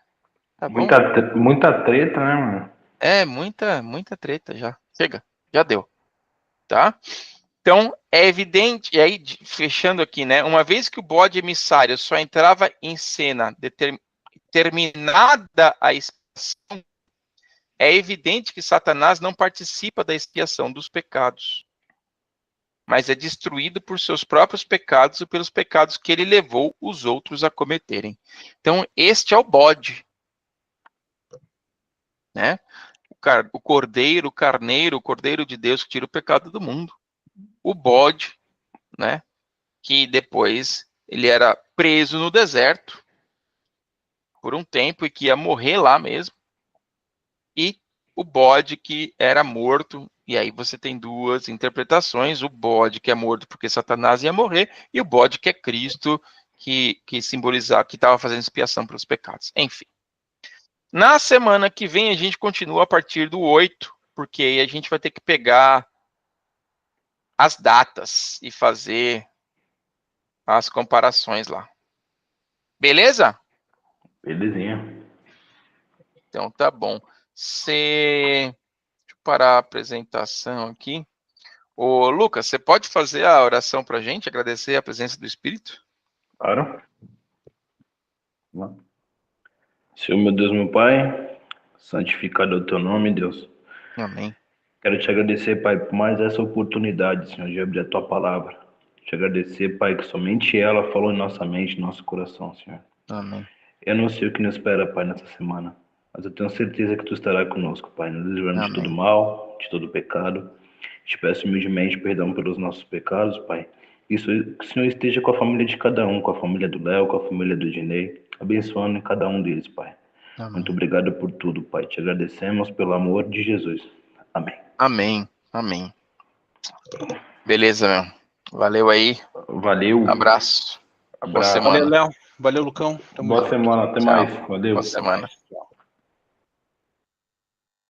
Tá bom. Muita treta, né, mano? É, muita treta já. Chega, já deu. Tá? Então, é evidente, e aí, fechando aqui, né? Uma vez que o bode emissário só entrava em cena terminada a expiação, é evidente que Satanás não participa da expiação dos pecados, mas é destruído por seus próprios pecados e pelos pecados que ele levou os outros a cometerem. Então, este é o bode, né? O cordeiro, o carneiro, o cordeiro de Deus que tira o pecado do mundo. O bode, né? Que depois ele era preso no deserto por um tempo e que ia morrer lá mesmo. E o bode que era morto, e aí você tem duas interpretações, o bode que é morto porque Satanás ia morrer, e o bode que é Cristo, que simbolizava, que estava fazendo expiação pelos pecados. Enfim. Na semana que vem a gente continua a partir do 8, porque aí a gente vai ter que pegar as datas e fazer as comparações lá. Beleza? Belezinha. Então tá bom. Deixa eu parar a apresentação aqui. Ô, Lucas, você pode fazer a oração pra gente, agradecer a presença do Espírito? Claro. Vamos lá. Senhor, meu Deus, meu Pai, santificado é o teu nome, Deus. Amém. Quero te agradecer, Pai, por mais essa oportunidade, Senhor, de abrir a tua palavra. Te agradecer, Pai, que somente ela falou em nossa mente, em nosso coração, Senhor. Amém. Eu não sei o que nos espera, Pai, nessa semana, mas eu tenho certeza que tu estarás conosco, Pai, nos livrando de todo Amém. mal, de todo pecado. Te peço humildemente perdão pelos nossos pecados, Pai. Isso, que o Senhor esteja com a família de cada um, com a família do Léo, com a família do Dinei, abençoando cada um deles, Pai. Amém. Muito obrigado por tudo, Pai. Te agradecemos pelo amor de Jesus. Amém. Amém. Amém. Beleza, meu. Valeu aí. Valeu. Abraço. Boa Abraço. Valeu, semana. Léo. Valeu, Lucão. Tamo Boa junto. semana. Até Tchau. mais. Valeu. Boa semana. Tchau.